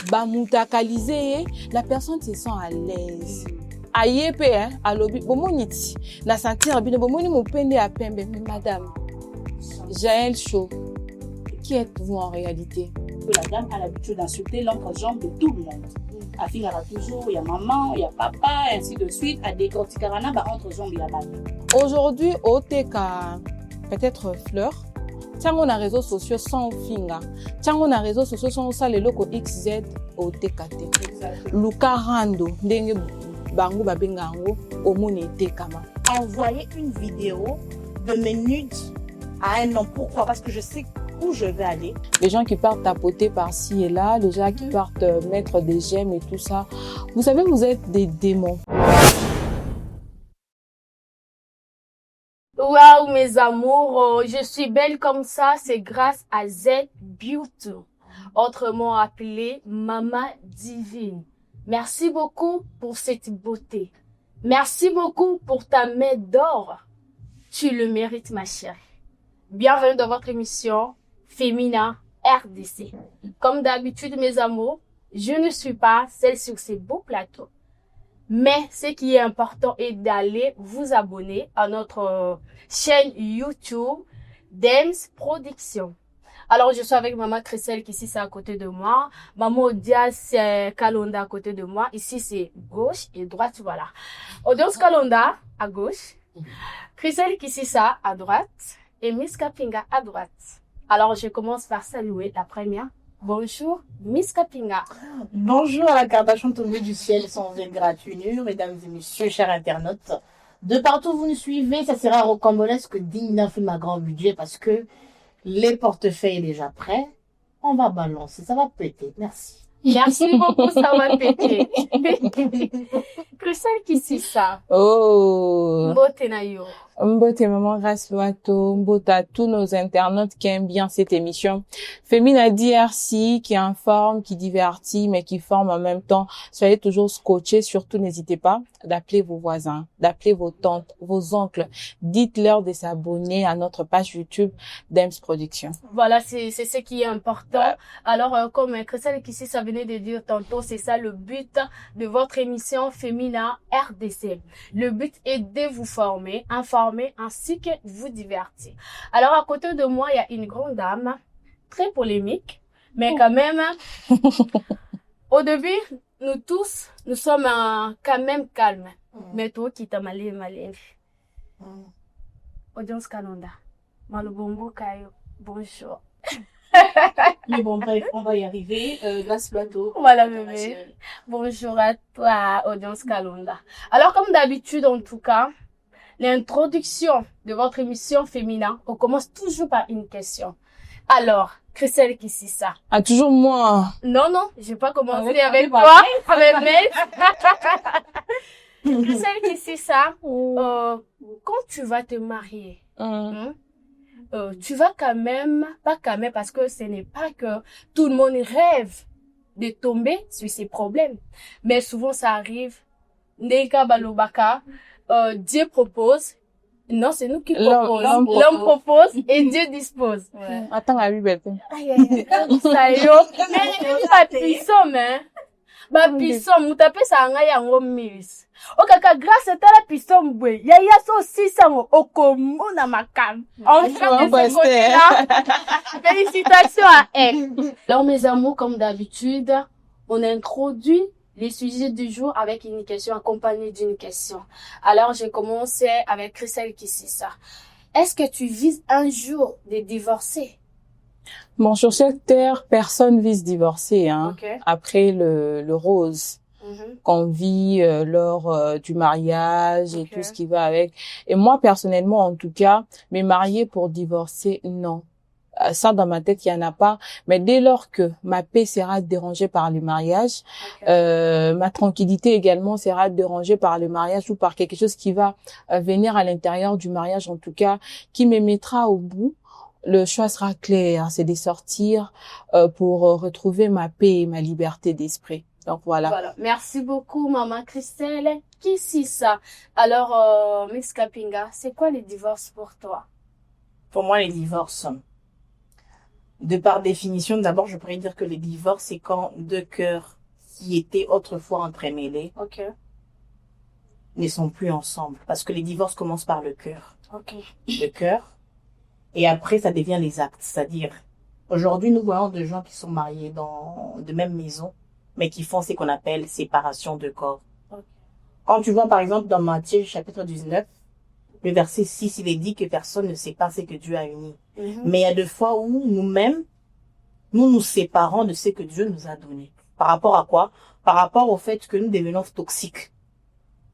bamutakaliser, la personne se sent à l'aise. Ayepe, hein, à l'obi, bomoniti, la sentir bien, bomoni mon pende à pembe, mais madame, Jaël Chaud, qui êtes-vous en réalité? La dame a l'habitude d'insulter l'entrejambe de tout le monde. A finira toujours, il y a maman, il y a papa, et ainsi de suite. À décorticarana, bah, entrejambe, il y a balle. Aujourd'hui, au TK, peut-être fleur. Tiens, on a réseaux sociaux sans finger. Tiens, on a réseaux sociaux sans ça, les locaux XZ au TKT. Luka Rando, Dengue Bango Babengango, Omone Tekama. Envoyer une vidéo de mes nudes à un homme. Pourquoi? Parce que je sais où je vais aller. Les gens qui partent tapoter par-ci et là, les gens qui partent mettre des gemmes et tout ça. Vous savez, vous êtes des démons. Waouh mes amours, je suis belle comme ça, c'est grâce à Z Beauty, autrement appelée Maman Divine. Merci beaucoup pour cette beauté. Merci beaucoup pour ta main d'or. Tu le mérites ma chérie. Bienvenue dans votre émission Femina RDC. Comme d'habitude mes amours, je ne suis pas celle sur ces beaux plateaux. Mais ce qui est important est d'aller vous abonner à notre chaîne YouTube Dems Production. Alors, je suis avec Maman Christelle qui ici c'est à côté de moi. Maman Audience c'est Kalonda à côté de moi. Ici c'est gauche et droite, voilà. Audience Kalonda à gauche. Christelle qui ici ça à droite. Et Miss Kapinga à droite. Alors, je commence par saluer la première. Bonjour, Miss Kapinga. Bonjour à la Kardashian tombée du ciel sans égratignure, mesdames et messieurs, chers internautes. De partout où vous nous suivez, ça sera rocambolesque digne d'un film à grand budget parce que les portefeuilles déjà prêts. On va balancer, ça va péter. Merci. Merci beaucoup, ça va péter. Christelle qui c'est ça? Oh! Mbote na yo. Mbote maman grâce Loato, Mbote à tous nos internautes qui aiment bien cette émission. Femina DRC qui informe, qui divertit, mais qui forme en même temps. Soyez toujours scotchés. Surtout, n'hésitez pas d'appeler vos voisins, d'appeler vos tantes, vos oncles. Dites-leur de s'abonner à notre page YouTube Dems Production. Voilà, c'est ce qui est important. Alors, comme Christelle Kissi, ça venait de dire tantôt, c'est ça le but de votre émission Femina RDC. Le but est de vous former, informer, ainsi que vous divertir. Alors, à côté de moi, il y a une grande dame, très polémique, mais quand même, au début, nous tous, nous sommes quand même calmes. Mais toi qui t'as malé. Audience Kalonda, Malobombo Kayo, bonjour. Mais bon, bref, on va y arriver. Grâce plateau. Voilà, bébé. Bonjour à toi, Audience Kalonda. Alors, comme d'habitude, en tout cas, l'introduction de votre émission Femina, on commence toujours par une question. Alors, Christelle qui c'est ça? Ah, toujours moi. Non, je vais pas commencer avec toi, avec Mel. Christelle qui c'est ça? Quand tu vas te marier, tu vas pas quand même, parce que ce n'est pas que tout le monde rêve de tomber sur ses problèmes. Mais souvent, ça arrive. Ndeka balobaka, Dieu propose. Non, c'est nous qui proposons. L'homme propose et Dieu dispose. Ouais. Attends, à lui, bête. Aïe. Ça y est. Mais, pas puissant, hein. Ba puissant, mutape sa nga yango miss. Okaka grâce à la puissant bwe. Ya so 600 okomona makam. Enfin, de ce côté-là. Félicitations à elle. Alors, mes amours, comme d'habitude, on introduit les sujets du jour avec une question accompagnée d'une question. Alors, j'ai commencé avec Christelle Kississa. Est-ce que tu vises un jour de divorcer? Bon, sur cette terre, personne vise divorcer, hein. Okay. Après le rose qu'on vit lors du mariage et tout ce qui va avec. Et moi, personnellement, en tout cas, me marier pour divorcer, non. Ça, dans ma tête, il y en a pas. Mais dès lors que ma paix sera dérangée par le mariage, ma tranquillité également sera dérangée par le mariage ou par quelque chose qui va venir à l'intérieur du mariage, en tout cas, qui me mettra au bout. Le choix sera clair, c'est de sortir pour retrouver ma paix et ma liberté d'esprit. Donc voilà. Merci beaucoup, Maman Christelle. Qui c'est ça? Alors, Miss Kapinga, c'est quoi les divorces pour toi? Pour moi, les divorces, De par définition, d'abord, je pourrais dire que les divorces, c'est quand deux cœurs qui étaient autrefois entremêlés Ok. ne sont plus ensemble. Parce que les divorces commencent par le cœur. Ok. Le cœur. Et après, ça devient les actes. C'est-à-dire, aujourd'hui, nous voyons des gens qui sont mariés dans de même maison, mais qui font ce qu'on appelle séparation de corps. Ok. Quand tu vois, par exemple, dans Matthieu, chapitre 19, le verset 6, il est dit que personne ne sépare ce que Dieu a uni. Mais il y a des fois où nous-mêmes, nous nous séparons de ce que Dieu nous a donné. Par rapport à quoi? Par rapport au fait que nous devenons toxiques.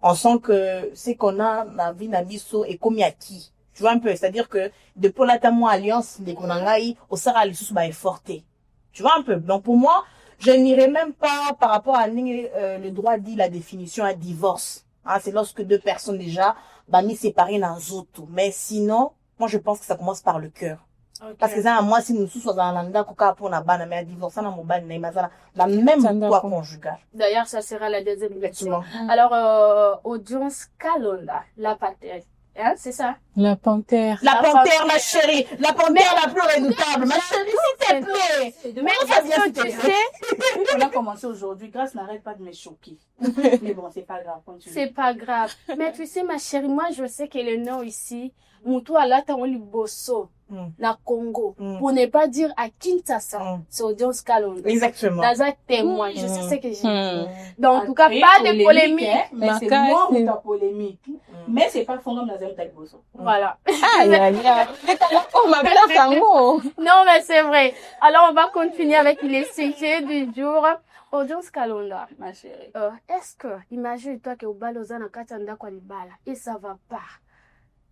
On sent que ce qu'on a, la vie n'abisso est comme qui. Tu vois un peu? C'est-à-dire que, depuis la tamo alliance, les konangai, au sara les est forté. Tu vois un peu? Donc pour moi, je n'irai même pas par rapport à le droit dit la définition à divorce. Hein, c'est lorsque deux personnes déjà, mis séparées dans autres. Mais sinon, moi je pense que ça commence par le cœur. Okay. Parce que ça, moi, si nous sommes dans l'anda, pour la banane, mais divorcer dans mon ban, la même poids conjugale. D'ailleurs, ça sera la deuxième question. Alors, audience Kalonda, la patère. Hein, c'est ça? La panthère. La panthère, ma chérie. La panthère la plus redoutable. Ma chérie, s'il te plaît. Mais est-ce que tu sais? On a commencé aujourd'hui. Grâce n'arrête pas de me choquer. Mais bon, c'est pas grave. Continue. C'est pas grave. Mais tu sais, ma chérie, moi, je sais que le nom ici, Moutou Alata Oli Bosso, na Congo, pour ne pas dire à Kinshasa, c'est audience Kalonda. Exactement. Dans un témoin, je sais ce que j'ai dit. Donc, en tout cas, pas de polémique. Mais c'est moi ou ta polémique. Mais c'est pas fondant dans un tel bosso. Voilà. Aïe, aïe, aïe. On m'appelle un mot. Non, mais c'est vrai. Alors, on va continuer avec les sujets du jour. Audience Kalonda, ma chérie. Est-ce que, imagine-toi que au balozana katanda kwa libala, et ça va pas.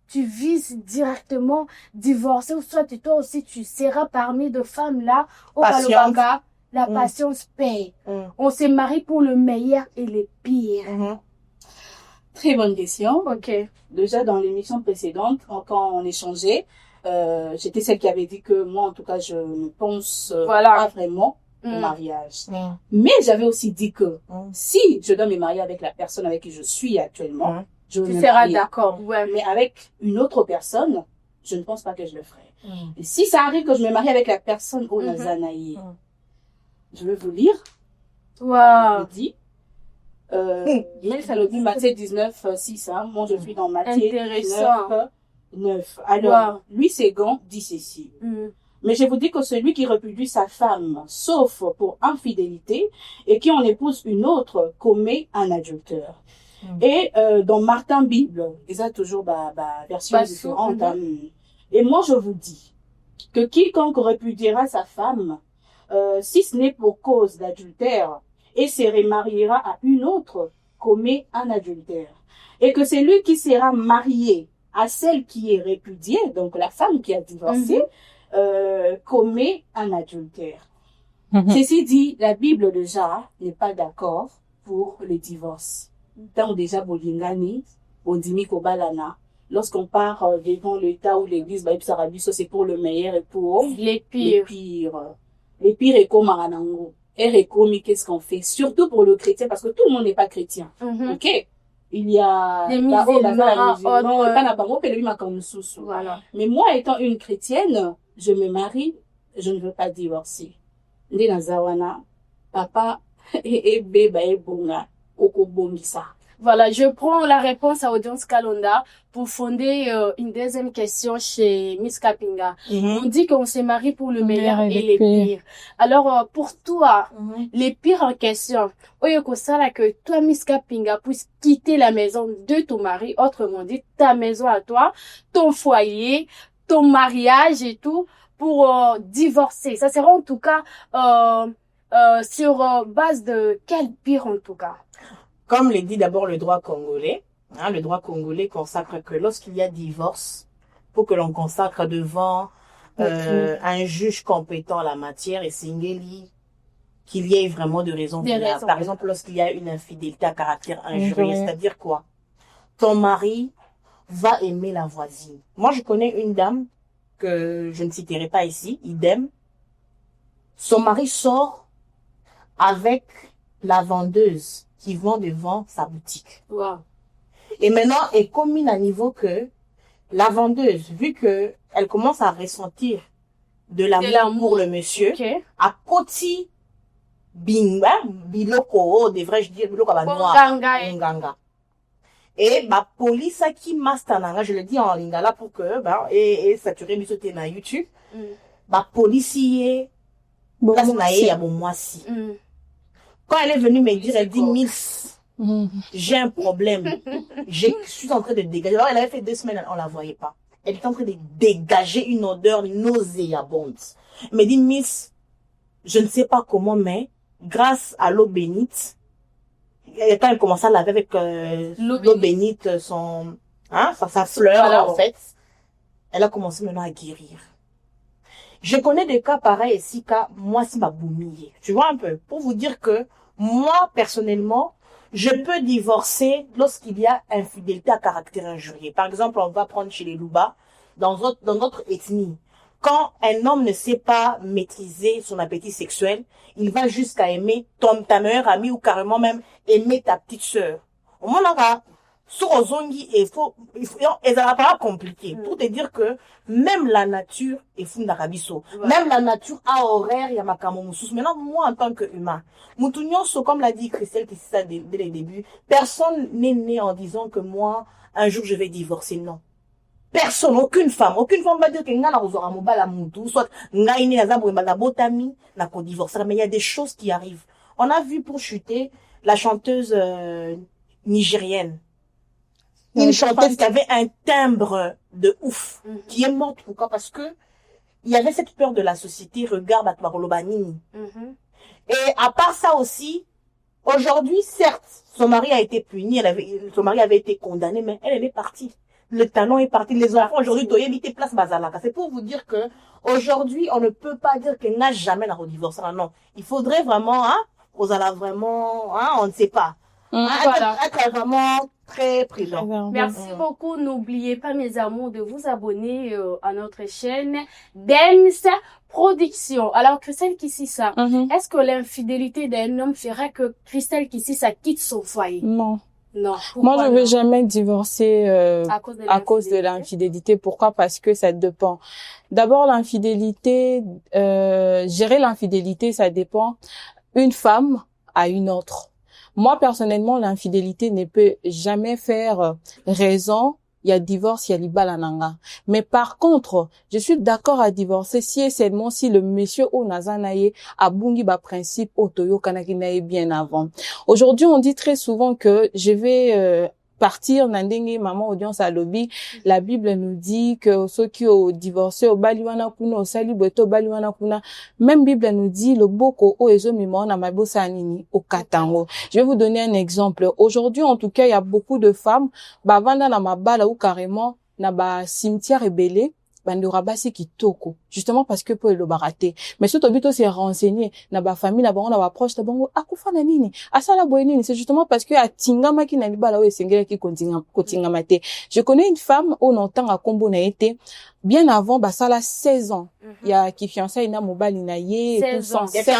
Tu vises directement divorcer, ou soit toi aussi tu seras parmi de femmes là, au Balobanga, la patience paye. On se marie pour le meilleur et le pire. Très bonne question. Ok. Déjà, dans l'émission précédente, quand on échangeait, j'étais celle qui avait dit que moi, en tout cas, je ne pense pas vraiment au mariage. Mais j'avais aussi dit que si je dois me marier avec la personne avec qui je suis actuellement, tu seras d'accord. Ouais. Mais avec une autre personne, je ne pense pas que je le ferai. Et si ça arrive que je me marie avec la personne au Nazanaï, je vais vous lire. Wow. Je dis. Mais ça le dit Matthieu 19, 6, hein. Moi, je suis dans Matthieu 19, 9. Alors, lui, c'est Gant, dit ceci. Mais je vous dis que celui qui répudie sa femme, sauf pour infidélité, et qui en épouse une autre, commet un adultère. Et dans Martin Bible, ils ont toujours version différente. Et moi, je vous dis que quiconque répudiera sa femme, si ce n'est pour cause d'adultère, et se remariera à une autre, commet un adultère. Et que c'est lui qui sera marié à celle qui est répudiée, donc la femme qui a divorcé, commet un adultère. Ceci dit, la Bible déjà n'est pas d'accord pour le divorce. Tant déjà bolingani, bondimi kobalana. Lorsqu'on part devant l'État ou l'Église, c'est pour le meilleur et pour les pires. Les pires et comme Maranango. Et qu'est-ce qu'on fait? Surtout pour le chrétien, parce que tout le monde n'est pas chrétien. Ok? Il y a des musulmans, voilà. Mais moi, étant une chrétienne, je me marie, je ne veux pas divorcer. Ndé nazawana, papa, et bébé, et bonga. Voilà, je prends la réponse à Audience Kalonda pour fonder une deuxième question chez Miss Kapinga. On dit qu'on se marie pour le meilleur et les pires. Alors, pour toi, les pires en question, que toi, Miss Kapinga, puisses quitter la maison de ton mari, autrement dit, ta maison à toi, ton foyer, ton mariage et tout, pour divorcer. Ça sera en tout cas sur base de quel pire en tout cas? Comme le dit d'abord le droit congolais, le droit congolais consacre que lorsqu'il y a divorce, pour que l'on consacre devant un juge compétent en la matière et singeli qu'il y ait vraiment de raisons. Par exemple, lorsqu'il y a une infidélité à caractère injurieux, c'est-à-dire quoi? Ton mari va aimer la voisine. Moi, je connais une dame que je ne citerai pas ici, idem. Son mari sort avec la vendeuse qui vend devant sa boutique. Wow. Et maintenant, elle commune à niveau que la vendeuse, vu que elle commence à ressentir de l'amour pour le monsieur. À Koti biloko, devrais-je dire, biloko ba noir. Nganga. Et ma police qui mastananga, je le dis en lingala pour que et saturer misoté na YouTube. Ma police est place naé ya bon moisi. Quand elle est venue me dire, elle dit Miss, j'ai un problème. Je suis en train de dégager. Alors elle avait fait 2 semaines, on la voyait pas. Elle était en train de dégager une odeur nauséabonde. Elle me dit Miss, je ne sais pas comment, mais grâce à l'eau bénite, quand elle commençait à laver avec l'eau bénite, sa fleur, voilà, en fait, elle a commencé maintenant à guérir. Je connais des cas pareils ici, moi, si m'a boumillé. Tu vois un peu, pour vous dire que moi, personnellement, je peux divorcer lorsqu'il y a infidélité à caractère injurié. Par exemple, on va prendre chez les Louba, dans notre ethnie. Quand un homme ne sait pas maîtriser son appétit sexuel, il va jusqu'à aimer ta meilleure amie ou carrément même aimer ta petite sœur. Au moment où sur Ozongi, et ça va pas compliqué. Pour te dire que même la nature est fou d'Arabiso. Même la nature a horaire, il y a ma kamomoussous. Maintenant, moi, en tant qu'humain, Moutounion, comme l'a dit Christelle, qui c'est ça dès le début, personne n'est né en disant que moi, un jour, je vais divorcer. Non. Personne, aucune femme va dire que nga na kozora mobala mutu, soit nga ine na zambo na botami, na ko divorcer. Mais il y a des choses qui arrivent. On a vu pour chuter la chanteuse nigérienne. Une chanteuse qui avait un timbre de ouf, qui est morte. Pourquoi? Parce que il y avait cette peur de la société, regarde à Tmarolobanini. Et à part ça aussi, aujourd'hui, certes, son mari a été puni, son mari avait été condamné, mais elle est partie. Le talent est parti. Les enfants, aujourd'hui, doivent éviter place Bazalaka. C'est pour vous dire que, aujourd'hui, on ne peut pas dire qu'elle n'a jamais la redivorcera. Non. Il faudrait vraiment, on ne sait pas. Être vraiment très prudent. Merci beaucoup. N'oubliez pas, mes amours, de vous abonner à notre chaîne Dance Production. Alors, Christelle Kissisa, est-ce que l'infidélité d'un homme ferait que Christelle Kissisa quitte son foyer? Non. Non. Moi, je ne vais jamais divorcer à cause de l'infidélité. Pourquoi? Parce que ça dépend. D'abord, l'infidélité, gérer l'infidélité, ça dépend une femme à une autre. Moi, personnellement, l'infidélité ne peut jamais faire raison. Il y a divorce, il y a libalananga. Mais par contre, je suis d'accord à divorcer si et seulement si le monsieur au nazanaye a bungi ba principe otoyo kanakinaye bien avant. Aujourd'hui, on dit très souvent que je vais partir nandenge maman audience à lobby. La Bible nous dit que ceux qui ont divorcé au baliwana kuna au salibueto baliwana kuna. Même Bible nous dit le boko o ezo mimon na mabosa nini au katango. Je vais vous donner un exemple. Aujourd'hui, en tout cas, il y a beaucoup de femmes bavanda na mabala ou carrément na ba cimetière ébélé. Bandura basi kitoko justement parce que pour le baraté mais surtout bito c'est renseigné na ba famille na bango na ba proche na bango akufa na nini asala boyenini c'est justement parce que atingama ki na libala o esengela ki kotingama te. Je connais une femme au longtemps à kombo na été bien avant basala 16 ans il y a qui fiançailles na mobali na ye et tout ça 16 ans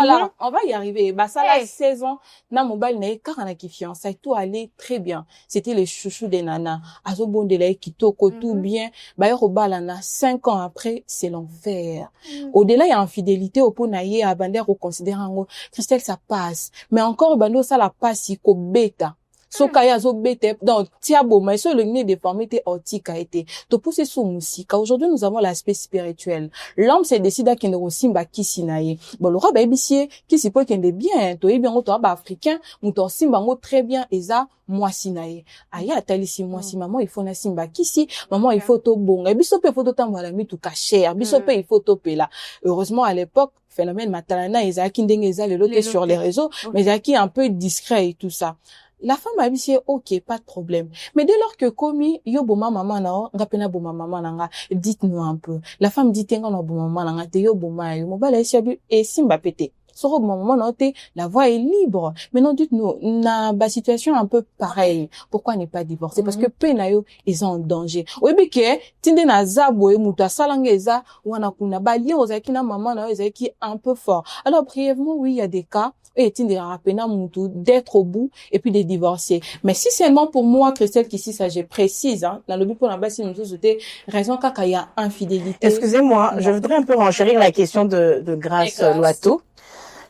voilà on va y arriver basala 16 ans na mobali na ye car na qui fiançailles tout allait très bien, c'était les chouchous des nanas azobondela kitoko tout bien ba yo balana 5 ans après c'est l'enfer. Au-delà il y a infidélité au ponaye à bander au considérant Christelle ça passe mais encore bando ça la passe ko beta Sokaya zo bete donc tiabo mais sur le nez déformité ortica été to pousser sous musique. Aujourd'hui nous avons l'aspect spirituel. L'homme se décide à kende simba kisinaye. Bon le robe bisie qui si peut kende bien to bien to ba africain muto simba ngo très bien eza moi sinaye. Aya talisi moi si maman il faut na simba kisi maman il faut to bonga biso pe faut to tamwala mi tout cacher biso pe il faut to pela. Heureusement à l'époque phénomène matalana ezaki ndenge eza le loté sur les réseaux mais ezaki un peu discret et tout ça. La femme a dit ok pas de problème mais dès lors que komi yo boma maman na ngapena boma maman nanga dites-nous un peu la femme dit tenga na boma maman nanga te yo boma yo mobala esiabi et simba pété Soro moment noté, la voie est libre. Maintenant dites-nous, na ba situation un peu pareille. Pourquoi ne pas divorcer? Parce que penayo ils sont en danger. Oui que tinde na zaboye muta salangeza wana kuna ba lien ozaki na maman na ezaki un peu fort. Alors brièvement oui, il y a des cas et tinde rapena mutu d'être au bout et puis de divorcer. Mais si seulement pour moi Christelle qui ici ça je précise hein, dans le but pour la base nous c'était raison kaka il y a infidélité. Excusez-moi, je voudrais un peu renchérir la question de Grâce Loiseau.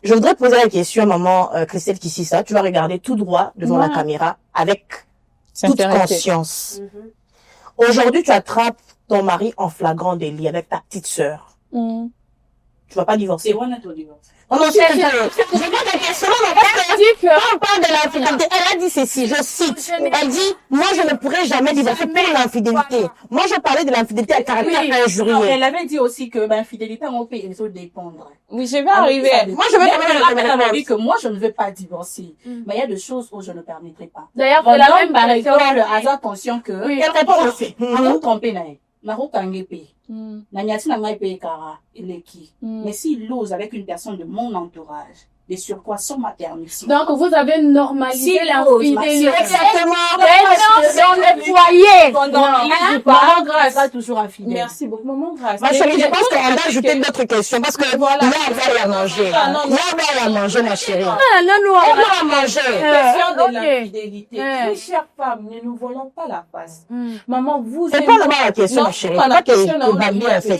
Je voudrais poser la question à maman Christelle Kississa. Tu vas regarder tout droit devant la caméra avec toute conscience. Aujourd'hui, tu attrapes ton mari en flagrant délit avec ta petite sœur. Tu vas pas divorcer. C'est bon, ton divorce. On en sait je vois ta question, on parle de l'infidélité. Elle a dit ceci, je cite. Elle dit, moi, je ne pourrai jamais divorcer pour l'infidélité. Moi, je parlais de l'infidélité à caractère injurieux. Elle avait dit aussi que, l'infidélité, on peut dépendre. Oui, je vais arriver. Moi, je veux elle avait dit que moi, je ne veux pas divorcer. Mais il y a des choses où je ne permettrai pas. D'ailleurs, c'est la même par exemple, le hasard conscient que, elle répond aussi. on a trompé, Nanyati na ngai pe kara eleki. Mais s'il ose avec une personne de mon entourage, de surcroît sans ma permission. Donc vous avez normalisé l'infidélité. Exactement. Dans le foyer. Maman Grâce a toujours infidèle. Merci beaucoup, maman Grâce. Ma chérie, je pense qu'on va ajouter d'autres questions parce que là, on va la manger. Là, on va la manger, ma chérie. Non, On va la manger. Question de l'infidélité. Mes chères femmes, ne nous volons pas la face. Maman, vous C'est pas la question, ma chérie. Pas la question, non, bien fait.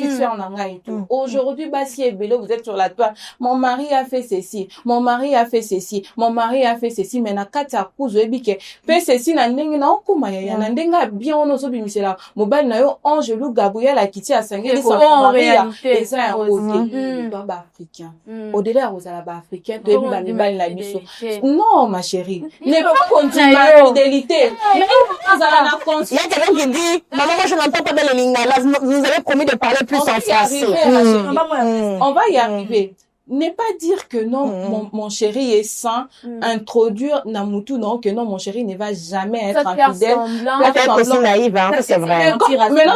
Aujourd'hui, Bassi et Bélo, vous êtes sur la toile. Mon mari a fait ceci. Mon mari a fait ceci. Mon mari a fait ceci. Mais na kata kuzo ebike. Pe ceci na ndenge na okuma ya na ndenga bien ono so bimisela. Mobile na yo Angelou Gabriel a quitté à Sangé son mari et ça un côté ba africain. Au-delà aux ba africain de bi ba mibali na biso. Non ma chérie, ne pas continuer la fidélité. Mais vous allez la conscience. Il y a quelqu'un qui dit, maman, moi je n'entends pas bien le lingala. Vous avez promis de parler plus en français. On va y arriver. Ne pas dire que non, mon chéri est sain, introduire Namutu, non, que non, mon chéri ne va jamais être infidèle. Peut-être aussi naïve, hein, c'est vrai.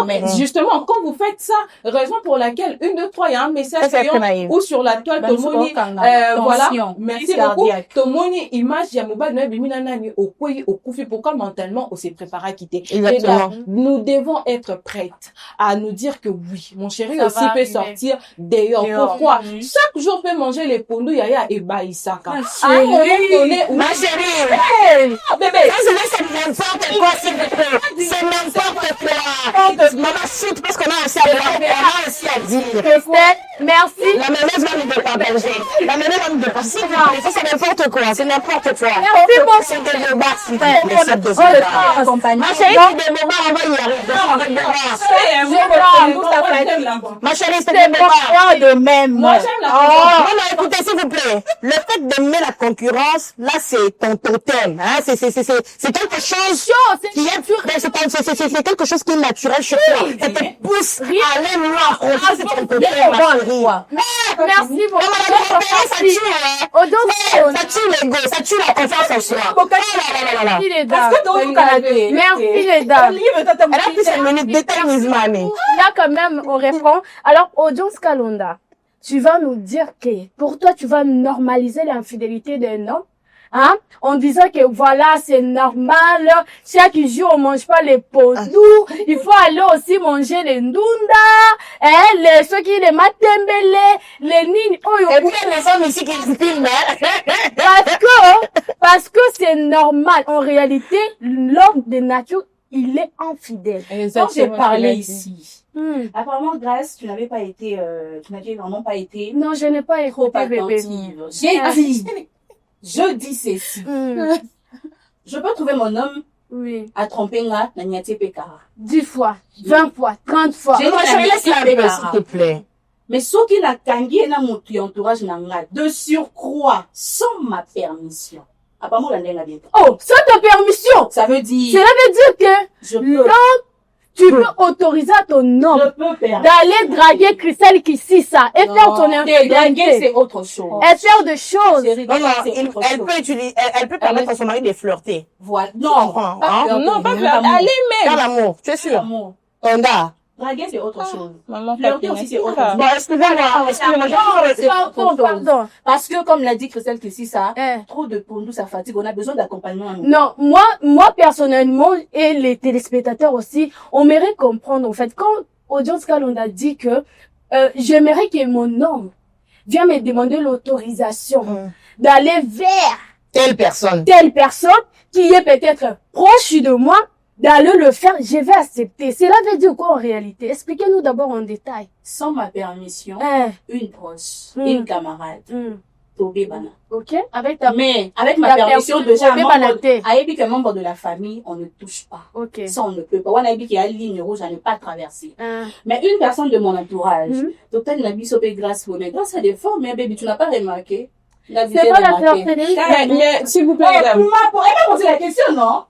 Mais justement, quand vous faites ça, raison pour laquelle, 1, 2, 3, il y a un message ou sur la toile, Tomoni, voilà, merci beaucoup, Tomoni, image, Yamouba, Nani, au Kouyi, au Koufi, pourquoi mentalement, on s'est préparé à quitter. Exactement. Nous devons être prêtes à nous dire que oui, mon chéri aussi peut sortir d'ailleurs. Pourquoi? Chaque jour, peut manger les pondous yaya et baïsaka. Ma chérie, bébé, c'est n'importe quoi, s'il vous plaît. C'est n'importe quoi. Maman, chute, parce qu'on a aussi à dire. Merci. La mémesse va nous départager. La mémesse va nous départager. C'est n'importe quoi, c'est n'importe quoi. Merci beaucoup. C'est des débats, s'il vous plaît. Ma chérie, des moments, on va y arriver. Ma chérie, c'est des débats. De même. Moi, j'aime la non, écoutez, s'il vous plaît. Le fait d'aimer la concurrence, là, c'est ton totem, hein. C'est quelque chose qui est, c'est quelque chose qui est naturel chez toi. Ça te pousse à aller loin. C'est ton totem, ma chérie. Merci beaucoup. Ça tue, hein. Ça tue l'ego, ça tue la confiance en soi. Merci les dames. Merci les dames. Elle a pris 5 minutes d'éternisme. Là, quand même, on répond. Alors, Audience Kalonda, tu vas nous dire que pour toi, tu vas normaliser l'infidélité d'un homme, hein, en disant que voilà, c'est normal, chaque jour on mange pas les pondous, il faut aller aussi manger les ndunda, hein, ceux qui les matembele, les nini, oh, et puis les hommes ici qui filment, parce que c'est normal. En réalité, l'homme de nature, il est infidèle. Quand j'ai parlé ici, apparemment, Grâce, tu n'avais pas été, tu n'avais vraiment pas été. Non, je n'ai pas été trop attentive. J'ai dit, je dis ceci. Je peux trouver mon homme à tromper là, Nanyati Pekara. 10 fois, 20 fois, 30 fois. J'ai dit, s'il te plaît. Mais ce qui n'a kangi na mon entourage n'a de surcroît, sans ma permission. Apparemment, la nègre a bien. Oh, sans ta permission! Ça veut dire. Cela veut dire que l'homme, tu peux autoriser à ton homme d'aller draguer Christelle Kississa et faire ton infidélité. Draguer, c'est autre chose. Et faire des choses. Elle peut permettre à son mari de flirter. Voilà. Non, pas flirter. Aller même. Dans l'amour, tu es sûr? Onda. Draguer, c'est autre chose. Maman, Flirter aussi, c'est autre Ah. chose. Bon, excusez-moi. Pardon. Parce que, comme l'a dit Christelle Chrissy, ça, trop de pour nous, ça fatigue. On a besoin d'accompagnement. Non, moi, personnellement, et les téléspectateurs aussi, on mairait comprendre, en fait, quand Audience Cal, on a dit que, j'aimerais que mon homme vienne me demander l'autorisation d'aller vers Telle personne qui est peut-être proche de moi, d'aller le faire, je vais accepter. Cela veut dire quoi en réalité? Expliquez-nous d'abord en détail. Sans ma permission, une proche, une camarade, Tobé Bana. Ok? Avec ta Mais, avec ma permission, déjà, Tobé Bana te. avec un membre de la famille, on ne touche pas. Ok. Ça, on ne peut pas. On a dit qu'il y a une ligne rouge à ne pas traverser. Mais une personne de mon entourage, docteur Nabi Sopé grâce mais grâce à des formes, mais baby, tu n'as pas remarqué? C'est pas la flirterie. Mais, s'il vous plaît, Elle madame. m'a posé la question, non?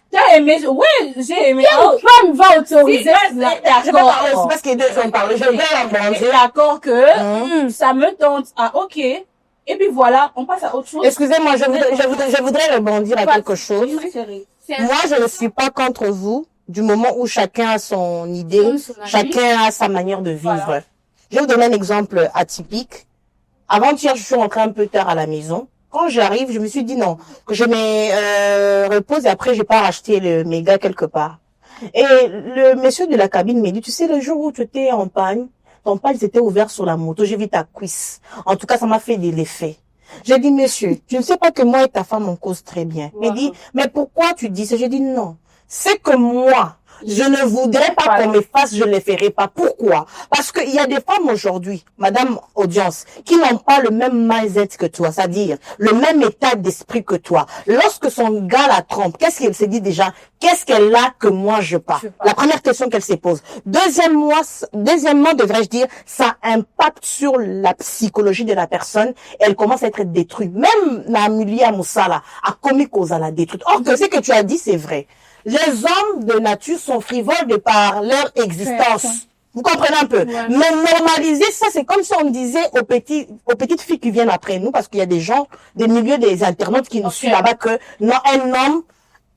T'as aimé? Oui, j'ai aimé. Quelle femme va autoriser Je vais parler, c'est parce que deux ont parlé. Je vais rebondir. D'accord que ça me tente. Ah, ok. Et puis voilà, on passe à autre chose. Excusez-moi, je voudrais rebondir à quelque chose. Oui, chérie. Moi, je ne suis pas contre vous, du moment où chacun a son idée, chacun a sa manière de vivre. Voilà. Je vais vous donner un exemple atypique. Avant-hier, je suis rentrée un peu tard à la maison. Quand j'arrive, je me suis dit non, que je me repose et après, je pars acheter le méga quelque part. Et le monsieur de la cabine m'a dit, tu sais, le jour où tu étais en panne, ton panne s'était ouvert sur la moto, j'ai vu ta cuisse. En tout cas, ça m'a fait de l'effet. J'ai dit, monsieur, tu ne sais pas que moi et ta femme, on cause très bien. Il m'a dit, mais pourquoi tu dis ça? J'ai dit, non. C'est que moi, je ne voudrais pas qu'on me fasse, je ne le ferai pas. Pourquoi? Parce qu'il y a des femmes aujourd'hui, madame audience, qui n'ont pas le même mindset que toi, c'est-à-dire le même état d'esprit que toi. Lorsque son gars la trompe, qu'est-ce qu'elle se dit déjà? Qu'est-ce qu'elle a que moi je pas? La première question qu'elle se pose. Deuxièmement, devrais-je dire, ça impacte sur la psychologie de la personne. Elle commence à être détruite. Même Namulia Moussala a commis cause à la détruite. Or que ce que tu as dit, c'est vrai. Les hommes de nature sont frivoles de par leur existence. Vous comprenez un peu? Ouais. Mais normaliser ça, c'est comme si on disait aux petites filles qui viennent après nous, parce qu'il y a des gens, des milieux des internautes qui nous suivent là-bas, que non, un homme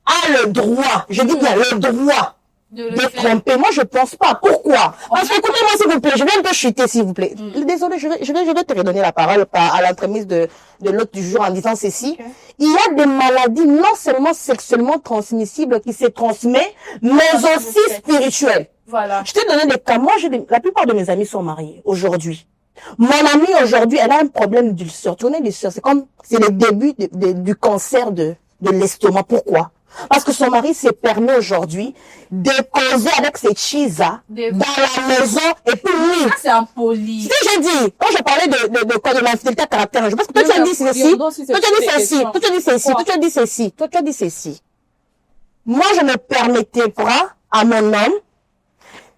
a le droit, je dis bien le droit de tromper. Moi, je pense pas. Pourquoi? Parce que, écoutez-moi, s'il vous plaît, je vais un peu chuter, s'il vous plaît. Désolée, je vais te redonner la parole à l'entremise de l'autre du jour en disant ceci. Okay. Il y a des maladies non seulement sexuellement transmissibles qui se transmettent, mais aussi spirituelles. Voilà. Je t'ai donné des cas. Moi, la plupart de mes amis sont mariés aujourd'hui. Mon amie aujourd'hui, elle a un problème d'ulcère. Tu connais l'ulcère? C'est le début du cancer de l'estomac. Pourquoi? Parce que son mari se permet aujourd'hui de causer avec ses chisa dans la maison et puis oui. C'est impoli. Si j'ai dit, quand je parlais de l'infidélité à caractère, je pense que toi tu as dit ceci, toi tu as dit ceci, toi tu as dit ceci, toi tu as dit ceci, toi tu as dit ceci. Moi, je ne permettais pas à mon homme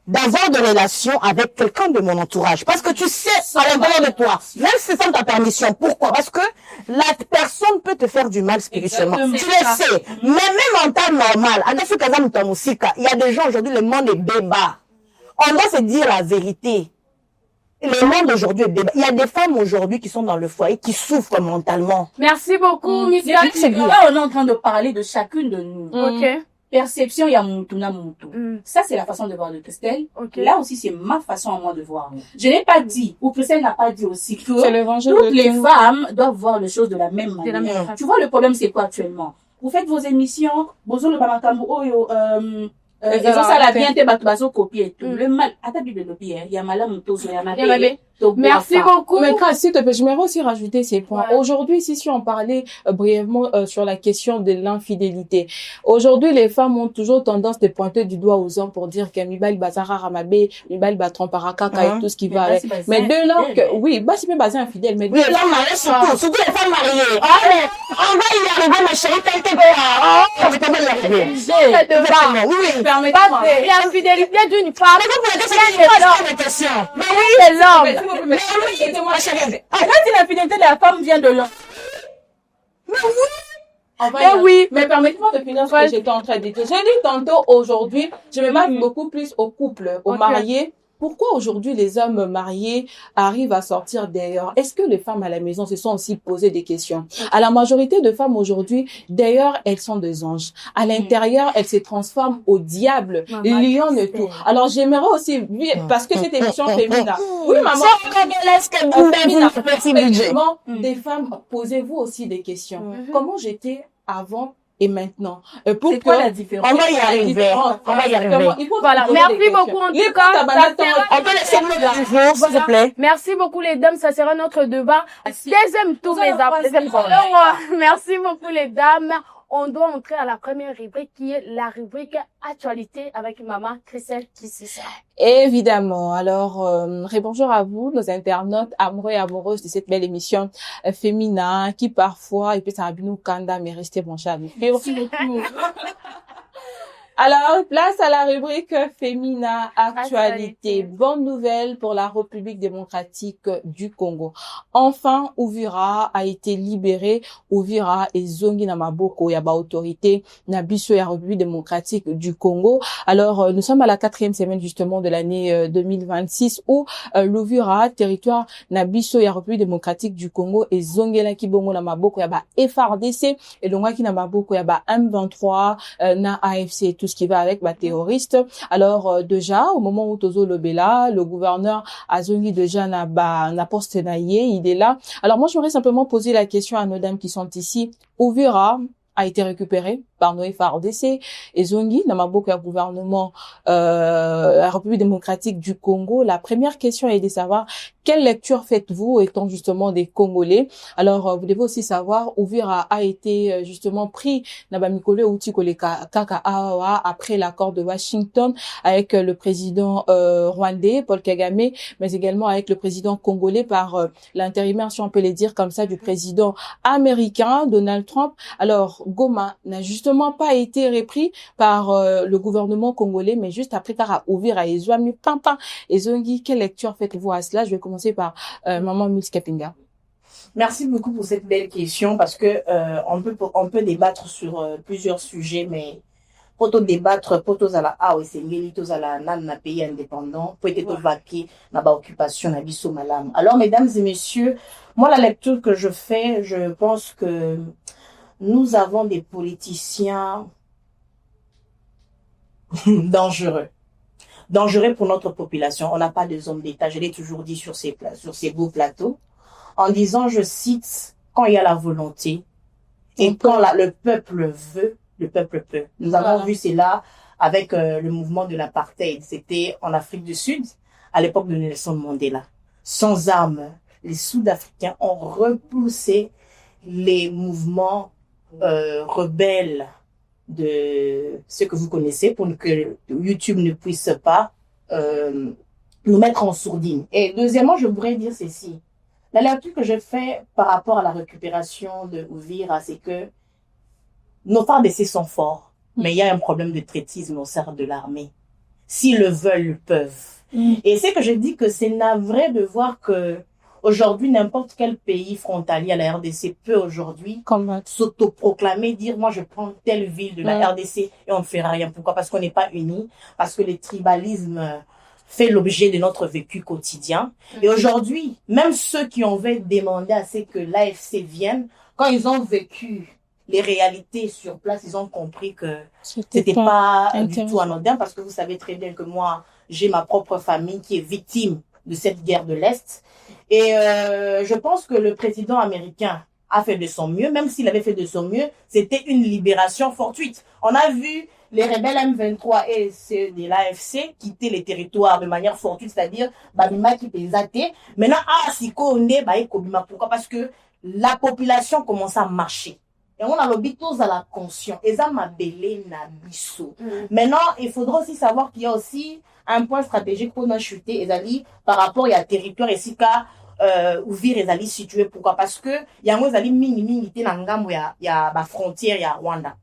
d'avoir des relations avec quelqu'un de mon entourage. Parce que tu sais, à l'intérieur de toi, même si c'est sans ta permission. Pourquoi? Parce que la personne peut te faire du mal spirituellement. Exactement. Tu le sais. Mais même en temps normal, il y a des gens aujourd'hui, le monde est débat. On doit se dire la vérité. Le monde aujourd'hui est débat. Il y a des femmes aujourd'hui qui sont dans le foyer, qui souffrent mentalement. Merci beaucoup, Miss Là, on est en train de parler de chacune de nous. Ok. Perception, il y a Moutuna Moutou. Ça, c'est la façon de voir de Christelle. Okay. Là aussi, c'est ma façon à moi de voir. Je n'ai pas dit, ou Christelle n'a pas dit aussi que toutes les femmes doivent voir les choses de la même manière. Tu vois, le problème, c'est quoi actuellement? Vous faites vos émissions, Bozo le Bamakambu, ils ont ça la bien, t'es bateau copier et tout. Le mal, à ta Bible, il y a malin, il y a malin. Merci beaucoup. Mais s'il te plaît, j'aimerais aussi rajouter ces points. Ouais. Aujourd'hui, si on parlait brièvement sur la question de l'infidélité. Aujourd'hui, les femmes ont toujours tendance de pointer du doigt aux hommes pour dire que Mibali Bazara Ramabé, Mibali Batron Parakaka et tout ce qui va avec. Mais dès lors que, oui, c'est même basé infidèle, mais les femmes mariées surtout les femmes mariées. On va y arriver, ma chérie, on va y arriver. Oui, permettez-moi. L'infidélité d'une femme. Mais oui, c'est l'homme. Mais oui, moi, chérie. Quand la fidélité de la femme vient de l'homme. Mais oui. Mais permettez-moi de finir ce que j'étais en train de dire. J'ai dit tantôt, aujourd'hui, je me marque beaucoup plus aux couples, aux mariés, pourquoi aujourd'hui les hommes mariés arrivent à sortir d'ailleurs? Est-ce que les femmes à la maison se sont aussi posé des questions? À la majorité de femmes aujourd'hui, d'ailleurs, elles sont des anges. À l'intérieur, elles se transforment au diable, lion et tout. Alors, j'aimerais aussi, parce que cette émission féminine, oui, maman, effectivement, des femmes, posez-vous aussi des questions. Comment j'étais avant et maintenant? C'est quoi la différence? On va y arriver. Voilà. Merci beaucoup, en tout cas. On peut laisser le jour, s'il vous plaît. Merci beaucoup, les dames. Ça sera notre débat. Deuxième tour, mesdames. Merci beaucoup, les dames. On doit entrer à la première rubrique qui est la rubrique actualité avec maman Christelle Kississa. Évidemment. Alors, bonjour à vous, nos internautes amoureux et amoureuses de cette belle émission féminin qui parfois, et puis ça a nous kanda, mais restez branchés à nous. Merci beaucoup. Alors, place à la rubrique Féminin Actualité. Bonne nouvelle pour la République démocratique du Congo. Enfin, Uvira a été libéré. Uvira et zongi na maboko ya ba autorité na biso ya République démocratique du Congo. Alors, nous sommes à la 4e semaine justement de l'année 2026 où l'Uvira, territoire na biso ya République démocratique du Congo, et zongela ki bongo na maboko ya ba FRDC et longa ki na maboko ya ba M23 na AFC et tout ce qui va avec ma terroriste. Alors déjà au moment où Tozo Lobela, le gouverneur Azongi déjà n'a poste naïe, il est là. Alors moi je voudrais simplement poser la question à nos dames qui sont ici. Uvira a été récupéré par nos FARDC et Zongi, dans ma boucle gouvernement la République démocratique du Congo. La première question est de savoir quelle lecture faites-vous étant justement des Congolais. Alors vous devez aussi savoir Uvira a été justement pris Nabamikole Utikole Kaka Awa après l'accord de Washington avec le président rwandais Paul Kagame, mais également avec le président congolais par l'intérimaire, si on peut le dire comme ça, du président américain Donald Trump. Alors Goma n'a justement pas été repris par le gouvernement congolais, mais juste après Kara Uvira et Zouami Pampa et Zongi. Quelle lecture faites-vous à cela? Je vais commencer par Maman Mulskapinga. Merci beaucoup pour cette belle question parce que on peut débattre sur plusieurs sujets, mais pour débattre, pour tous à la c'est tous à la nan pays indépendant, pour être vaquer na ba occupation na biso malam. Alors mesdames et messieurs, moi la lecture que je fais, je pense que nous avons des politiciens dangereux pour notre population. On n'a pas de hommes d'État. Je l'ai toujours dit sur ces beaux plateaux, en disant, je cite, quand il y a la volonté et quand le peuple veut, le peuple peut. Nous avons vu cela avec le mouvement de l'apartheid. C'était en Afrique du Sud, à l'époque de Nelson Mandela. Sans armes, les Sud-Africains ont repoussé les mouvements rebelles de ce que vous connaissez pour que YouTube ne puisse pas nous mettre en sourdine. Et deuxièmement, je voudrais dire ceci. La lecture que je fais par rapport à la récupération de Uvira, c'est que nos FARDC sont forts, mais il y a un problème de traitisme au sein de l'armée. S'ils le veulent, ils peuvent. Et c'est que je dis que c'est navrant de voir que aujourd'hui, n'importe quel pays frontalier à la RDC peut aujourd'hui s'autoproclamer, dire moi je prends telle ville de la RDC et on ne fera rien. Pourquoi? Parce qu'on n'est pas unis, parce que le tribalisme fait l'objet de notre vécu quotidien. Et aujourd'hui, même ceux qui ont demandé à ce que l'AFC vienne, quand ils ont vécu les réalités sur place, ils ont compris que c'était pas du tout anodin, parce que vous savez très bien que moi, j'ai ma propre famille qui est victime de cette guerre de l'Est. Et je pense que le président américain a fait de son mieux. Même s'il avait fait de son mieux, c'était une libération fortuite. On a vu les rebelles M23 et ceux de l'AFC quitter les territoires de manière fortuite, c'est-à-dire Babima qui pésaté. Maintenant, pourquoi? Parce que la population commence à marcher. Et on a l'obito à la conscience. Et ça m'a belé na biso. Maintenant, il faudra aussi savoir qu'il y a aussi un point stratégique pour nous chuter, Ezali, par rapport à territoire ici, Uvira Ezali situé. Pourquoi? Parce que, il y a un Ezali mini, il y a la frontière, il y a Rwanda.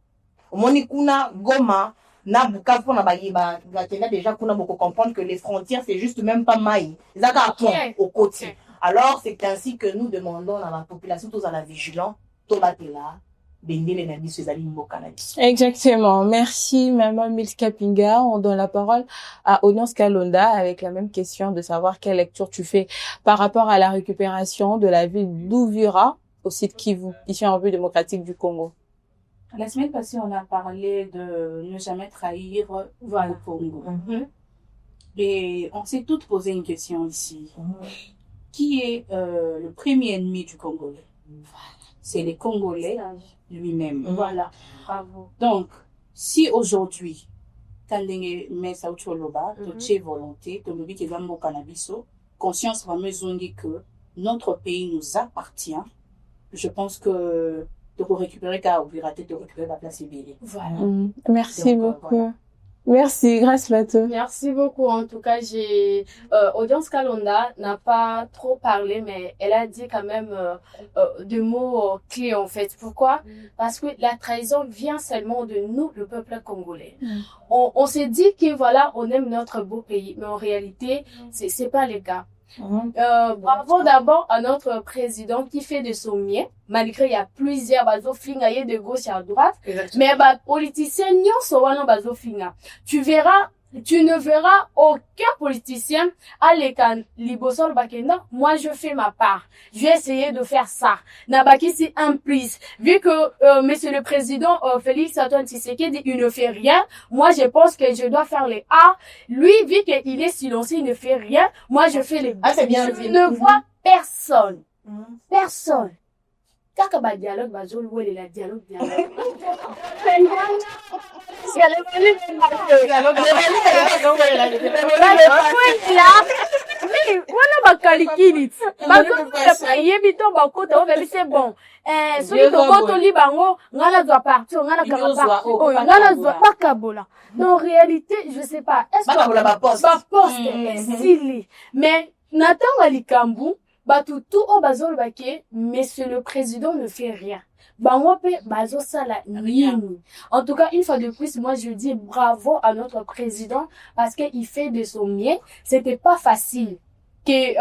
Au Monikuna, Goma, na Bukavu, na Bayiba, déjà, qu'on a beaucoup comprendre que les frontières, c'est juste même pas maï. Ils ont un point au côté. Alors, c'est ainsi que nous demandons à la population, tous à la vigilance, tout là, bendele na biso ezali mboka na biso. Exactement. Merci, Maman Milska Pinga. On donne la parole à Audience Kalonda avec la même question de savoir quelle lecture tu fais par rapport à la récupération de la ville d'Uvira au site Kivu, ici en République démocratique du Congo. La semaine passée, on a parlé de ne jamais trahir le Congo. Et on s'est toutes posé une question ici. Qui est le premier ennemi du Congolais? C'est les Congolais lui-même. Voilà, bravo. Donc, si aujourd'hui, Tandenge Mesa Ucholoba, de volonté, de l'obi qui va au cannabis, conscience vraiment zongi que notre pays nous appartient, je pense que de récupérer qu'à Ouviraté, de récupérer la place Ibélé. Voilà. Merci beaucoup. Voilà. Merci, grâce Plateau. Merci beaucoup. En tout cas, Audience Kalonda n'a pas trop parlé, mais elle a dit quand même des mots clés en fait. Pourquoi? Parce que la trahison vient seulement de nous, le peuple congolais. On s'est dit que voilà, on aime notre beau pays, mais en réalité, c'est pas le cas. Bravo d'abord à notre président qui fait de son mieux, malgré il y a plusieurs bazofinga de gauche à droite. Exactement. Mais politiciens tu ne verras aucun politicien à l'écan libosol bakenda. Moi je fais ma part, je vais essayer de faire ça. Nabaki c'est un plus. Vu que monsieur le président Félix Antoine Tshisekedi il ne fait rien, moi je pense que je dois faire les A. Lui vu qu'il est silencieux, il ne fait rien, moi je fais les B. C'est bien. Je ne vois personne. Personne. Kaka ba dialogue ba zolo wele la dialogue. Wana bakalikili bakayebito bakota obebi c'est bon soki tokotoli bango ngana zwa parti ngana kaka parti oyo ngana zwa bakabola. En réalité je sais pas est-ce que ba poste sili mais natanga likambu batutu o bazolo bake monsieur le président ne fait rien. En tout cas, une fois de plus, moi je dis bravo à notre président parce qu'il fait de son mieux. C'était pas facile que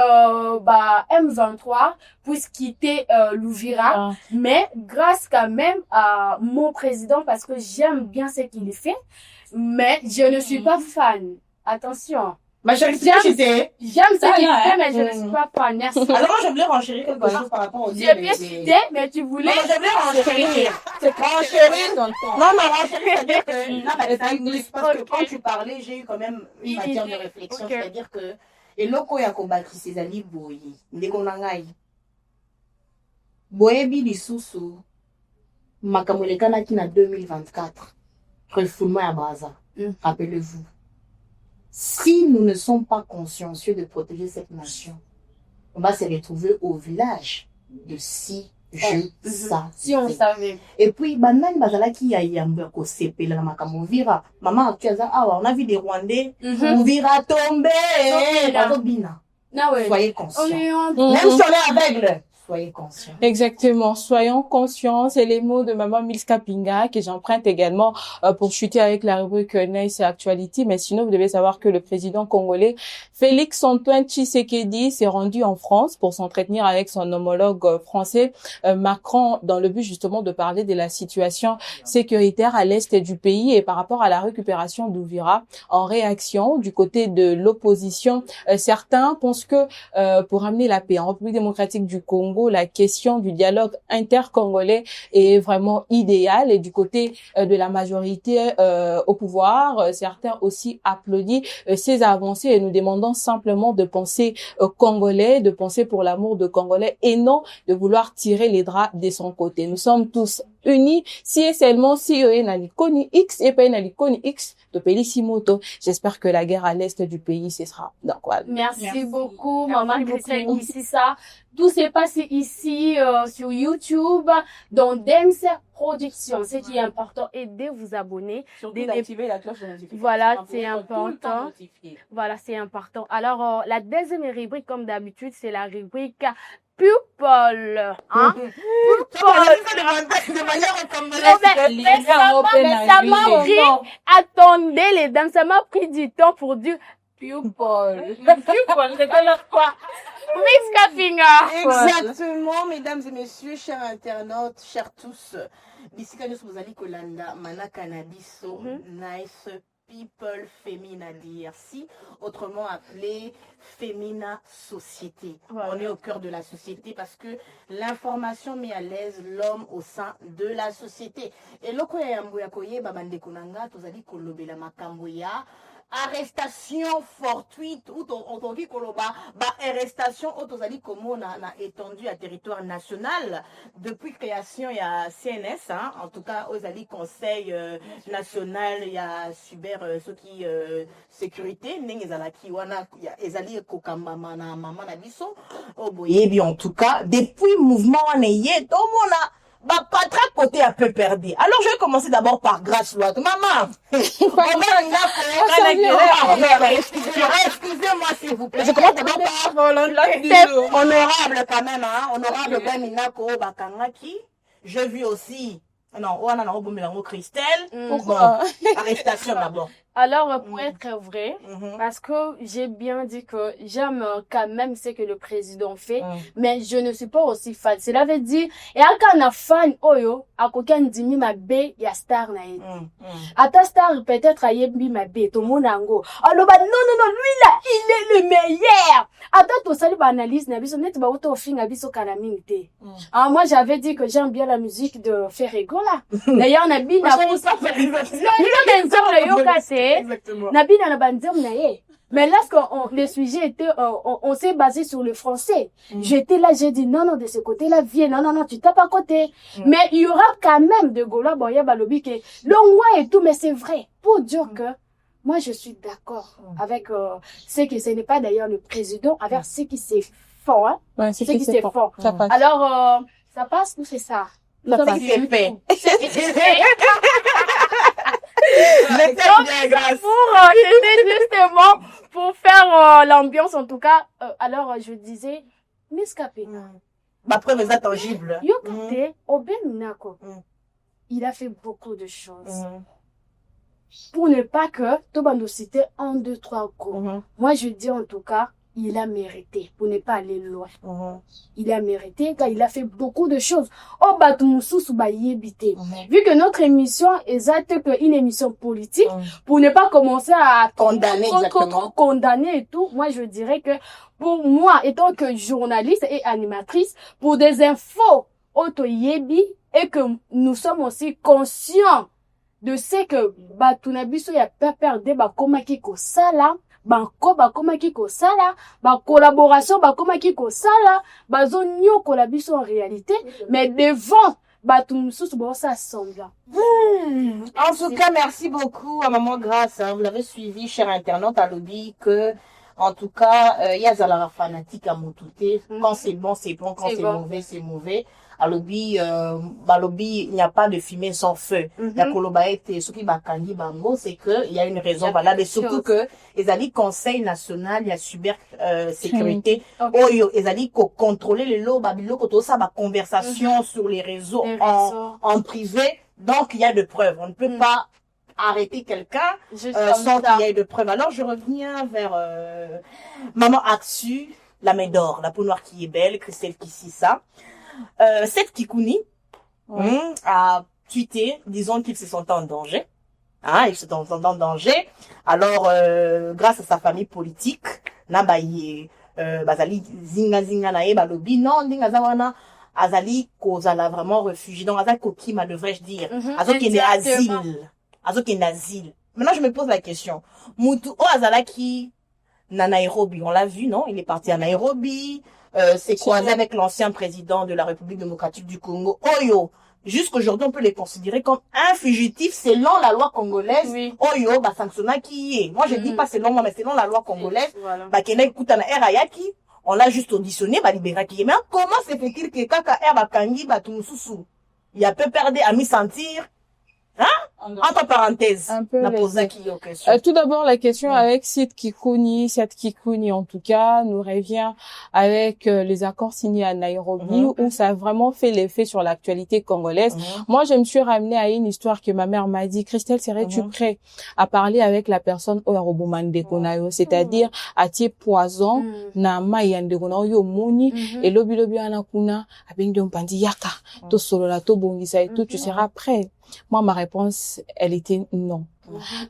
M23 puisse quitter l'Ouvira, mais grâce quand même à mon président parce que j'aime bien ce qu'il fait, mais je ne suis pas fan. Attention. J'aime ce qu'il fait, mais je ne suis pas fan. Merci. Alors, moi, je voulais renchérir quelque chose par rapport au J'ai bien cité, mais tu voulais. Non, je voulais renchérir. C'est renchérir dans le temps. Non, mais renchérir, c'est-à-dire que, non, mais c'est English, parce que quand tu parlais, j'ai eu quand même une matière de réflexion, c'est-à-dire que, et loko ya kobatri ses alliés boyi, ndeko nangai. Boyebi lisusu, makamwelekana ki na 2024. Refoulement ya Braza. Rappelez-vous. Si nous ne sommes pas consciencieux de protéger cette nation, on va se retrouver au village de si je savais. Si on savait. Et puis, banane bazala qui y a yambeko sepe la makamo vira. Maman actuellement, on a vu des Rwandais, Ouvira tomber, bina. Soyez conscients. Même si on est aveugle. Soyez conscients. Exactement. Soyons conscients. C'est les mots de Maman Milska Pinga que j'emprunte également pour chuter avec la rubrique Nice Actuality. Mais sinon, vous devez savoir que le président congolais Félix Antoine Tshisekedi s'est rendu en France pour s'entretenir avec son homologue français Macron dans le but justement de parler de la situation sécuritaire à l'est du pays et par rapport à la récupération d'Ouvira. En réaction du côté de l'opposition, certains pensent que pour amener la paix en République démocratique du Congo, la question du dialogue intercongolais est vraiment idéale et du côté de la majorité au pouvoir, certains aussi applaudissent ces avancées et nous demandons simplement de penser congolais, de penser pour l'amour de Congolais et non de vouloir tirer les draps de son côté. Nous sommes tous unis, si et seulement si Nalikoni X et pas Nalikoni X de Pelissimoto. J'espère que la guerre à l'est du pays cessera. Donc voilà. Merci beaucoup, maman Christelle, ici ça. Tout s'est passé ici sur YouTube dans DEMS Production. Ce qui est important est de vous abonner. Surtout d'activer la cloche de notification. Voilà, c'est important. Voilà, c'est important. Alors, la deuxième rubrique, comme d'habitude, c'est la rubrique People. Hein? Ça m'a pris, attendez les dames, ça m'a pris du temps pour dire People. People, c'est quoi? Miss Kapinga. Exactement, mesdames et messieurs, chers internautes, chers tous. Bisika nous vous allez kolanda mana cannabiso nice people Femina DRC, autrement appelé Femina Société. Voilà. On est au cœur de la société parce que l'information met à l'aise l'homme au sein de la société. Et loko ya yambuya koye babande kunanga tozali kolobela makambo ya arrestation fortuite ou otoki koloba arrestation otozali komo na étendue à territoire national depuis création il y a CNS en tout cas ozali conseil national il y a cyber ce qui sécurité ndenge ezalaki wana ezali kokamba na mama na biso oboyebi en tout cas depuis mouvement wana ye tomona patra côté un peu perdu. Alors je vais commencer d'abord par Grâce Loite. Maman, excusez-moi s'il vous plaît. Je commence d'abord par honorable quand même, honorable Beminako Bakangaki. Je vis aussi, non, on a un Christelle. Pourquoi? Arrestation d'abord. Alors, pour être vrai, parce que j'ai bien dit que j'aime quand même ce que le président fait, mais je ne suis pas aussi fan. Cela veut dire, et quand on a fan, oyo, à kokan dimi ma b, ya star na ye. À ta star, peut-être à yebi ma b, tout le monde ango. Alors, bah, non, lui là, il est le meilleur. Attends, tout ça, analyse, n'a biso, net, bah, auto, fin, abiso, kanamingte. Ah, moi, j'avais dit que j'aime bien la musique de Ferrego, là. D'ailleurs, on a bien la exactement. Nabina na bandiom na ye. Mais lorsque le sujet était, on s'est basé sur le français. J'étais là, j'ai dit non, de ce côté-là, viens, non, tu tapes à côté. Mais il y aura quand même de Gola Boya Balobi qui l'ongwa et tout, mais c'est vrai. Pour dire que, moi, je suis d'accord avec, ce n'est pas d'ailleurs le président, avec ce qui s'est fort, hein. Ouais, ce qui s'est fort. Alors, ça passe ou c'est ça? Ça passe, c'est fait. Justement pour faire l'ambiance en tout cas alors je disais Miss Kapinga preuve est tangible Yokate Obeminako il a fait beaucoup de choses pour ne pas que Tobando citer 1, 2, 3 gros. Moi je dis en tout cas il a mérité pour ne pas aller loin. Il a mérité car il a fait beaucoup de choses. Oh batumususu ba yebite. Vu que notre émission est une émission politique, pour ne pas commencer à condamner condamner et tout, moi je dirais que pour moi étant que journaliste et animatrice, pour des infos auto yebi et que nous sommes aussi conscients de ce que batunabiso ya pas perdre ba komaki ko sala banko bakomaki kosala ba collaboration bakomaki kosala bazo nyoko la biso en réalité mais devant batu mususu bo ça semble. En tout cas merci beaucoup à maman Grâce vous l'avez suivi cher internaute à lobby que en tout cas il y a la fanatique à Moutouté quand c'est bon c'est bon quand c'est mauvais c'est mauvais. À lobby il n'y a pas de fumée sans feu. La kolobaete ce qui bakangi bango c'est que il y a une raison valable et surtout que les alliés conseil national il y a cyber sécurité oyo les alliés contrôler les lots babilo ko to ça ba conversation sur les réseaux en privé donc il y a de preuves on ne peut pas arrêter quelqu'un sans qu'il y ait de preuves. Alors je reviens vers maman Aksu la main d'or la peau noire qui est belle Christelle Kississa. Cette Kikouni a tweeté, disons qu'ils se sont en danger. Ils se sont en danger. Alors, grâce à sa famille politique, Nabaye, Bazali, Zinga nae, Balobi, non, Zinga zawana, Azali, Kozala vraiment réfugié. Donc, Azali Kokima, devrais-je dire. Azali qui est asile. Azali qui est asile. Maintenant, je me pose la question. Moutou, Azala qui, na Nairobi, on l'a vu, non? Il est parti à Nairobi. C'est croisé avec l'ancien président de la République démocratique du Congo, Oyo. Jusqu'aujourd'hui, on peut les considérer comme un fugitif selon la loi congolaise. Oyo, sanctionna qui est. Moi, je dis pas selon moi, mais selon la loi congolaise, Kena Kutana Erayaki, on l'a juste auditionné, libéré qui est. Mais comment se fait-il que Kaka Erbakangi, Batumususu, il a peu perdu à m'y sentir, Entre parenthèses, un peu la les pose deux. question. Tout d'abord, la question avec Sid Kikuni en tout cas, nous revient avec les accords signés à Nairobi, où ça a vraiment fait l'effet sur l'actualité congolaise. Moi, je me suis ramenée à une histoire que ma mère m'a dit. Christelle, serais-tu prêt à parler avec la personne Oyarobomande Konayo, c'est-à-dire à tier poison, na mayande konayo moni, et lobi anakuna, abengi pandi yaka, to solo la to bongisa et tout, tu seras prêt. Moi, ma réponse, elle était non.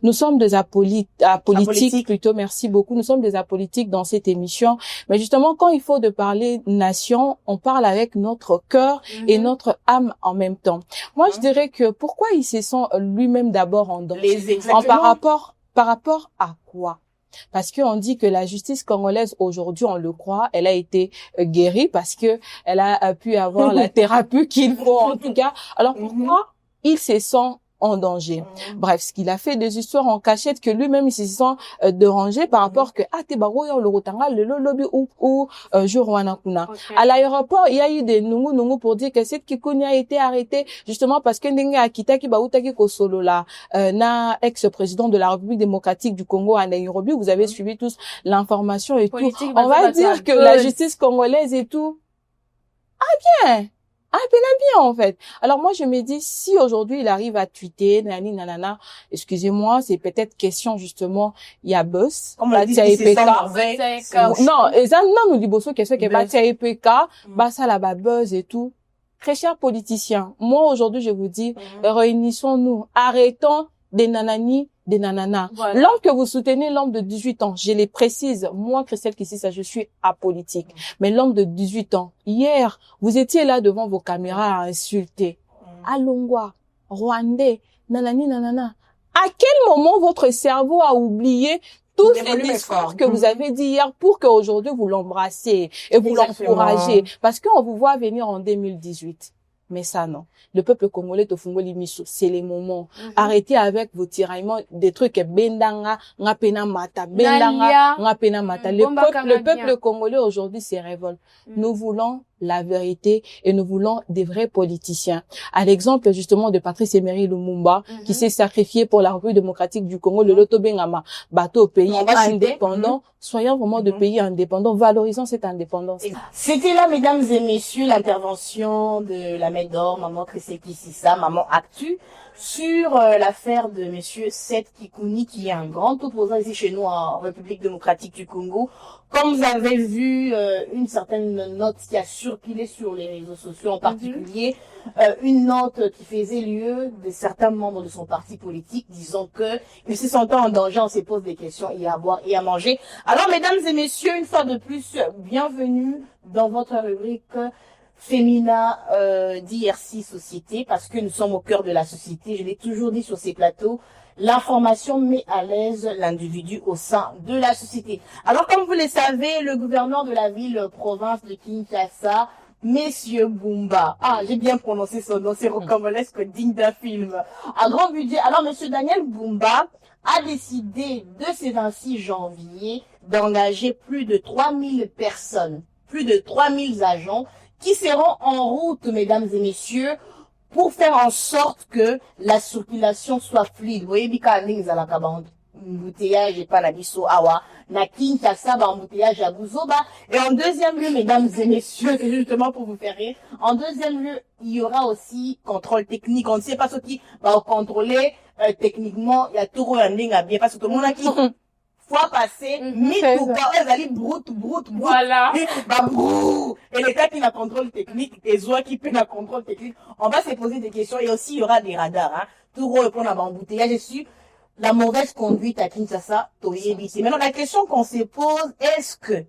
Nous sommes des apolitiques plutôt, merci beaucoup. Nous sommes des apolitiques dans cette émission. Mais justement, quand il faut de parler nation, on parle avec notre cœur et notre âme en même temps. Moi, je dirais que pourquoi il se sent lui-même d'abord en danger? Par rapport à quoi? Parce qu'on dit que la justice congolaise aujourd'hui, on le croit, elle a été guérie parce que elle a pu avoir la thérapie qu'il faut en tout cas. Alors pourquoi il se sent en danger? Bref, ce qu'il a fait des histoires en cachette que lui-même il se sent dérangé par rapport que le rotanga le lobby ou Jorouanakuna. À l'aéroport, il y a eu des nungu pour dire que cette Kikuni a été arrêtée justement parce que Ndenge Akitaki Bautaki Kosolo na ex-président de la République démocratique du Congo à Nairobi, vous avez suivi tous l'information et tout. On va dire que la justice congolaise et tout bien. Bien, en fait. Alors, moi, je me dis, si aujourd'hui, il arrive à tweeter, nanana, excusez-moi, c'est peut-être question, justement, il y a buzz. Comme on dit, c'est non, nous dit bosso, question que bah, bah, ça, là, bah, buzz et tout. Très chers politiciens, moi, aujourd'hui, je vous dis, réunissons-nous, arrêtons des nanani, des nananas. Voilà. L'homme que vous soutenez, l'homme de 18 ans, je les précise, moi, Christelle Kissisa, je suis apolitique. Mais l'homme de 18 ans, hier, vous étiez là devant vos caméras à insulter. Alongwa, Rwandais, nanani, nanana. À quel moment votre cerveau a oublié tous les discours que vous avez dit hier pour qu'aujourd'hui vous l'embrassiez et vous l'encouragez? Parce qu'on vous voit venir en 2018. Mais ça, non. Le peuple congolais, c'est les moments. Arrêtez avec vos tiraillements, des trucs, bendanga, ngapena mata, bendanga, ngapena mata. Le peuple congolais aujourd'hui se révolte. Nous voulons la vérité et nous voulons des vrais politiciens. À l'exemple, justement, de Patrice Emery Lumumba, qui s'est sacrifié pour la République démocratique du Congo, le Loto Bengama, bateau pays indépendant. Soyons vraiment de pays indépendants, valorisons cette indépendance. C'était là, mesdames et messieurs, l'intervention de la Médor, maman Christelle Kissisa, maman Actu, sur l'affaire de monsieur Seth Kikuni, qui est un grand opposant ici chez nous en République démocratique du Congo. Comme vous avez vu, une certaine note qui a surpilé sur les réseaux sociaux en particulier, une note qui faisait lieu de certains membres de son parti politique disant que il se sentait en danger, on se pose des questions, il y a à boire et à manger. Alors, mesdames et messieurs, une fois de plus, bienvenue dans votre rubrique Fémina d'IRC Société, parce que nous sommes au cœur de la société. Je l'ai toujours dit sur ces plateaux, l'information met à l'aise l'individu au sein de la société. Alors, comme vous le savez, le gouverneur de la ville-province de Kinshasa, Monsieur Bumba, j'ai bien prononcé son nom, c'est rocambolesque, digne d'un film, à grand budget. Alors, Monsieur Daniel Bumba a décidé de ce 26 janvier d'engager plus de 3000 personnes, plus de 3000 agents qui seront en route, mesdames et messieurs, pour faire en sorte que la circulation soit fluide. Vous voyez, embouteillage et pas la biso awa, na Kinshasa, embouteillage à Buzoba. Et en deuxième lieu, mesdames et messieurs, c'est justement pour vous faire rire, en deuxième lieu, il y aura aussi contrôle technique. On ne sait pas ce qui va contrôler techniquement, il y a tout rending à bien, parce que tout le monde a qui fois passé, mais tout cas, elles allaient broute. Voilà. Et l'État qui n'a contrôle technique, et Zoa qui peut la contrôle technique, on va se poser des questions, et aussi il y aura des radars, hein. Tout répondre à embouteillage, je suis la mauvaise conduite à Kinshasa, Toyebisi. Maintenant, la question qu'on se pose, est-ce que,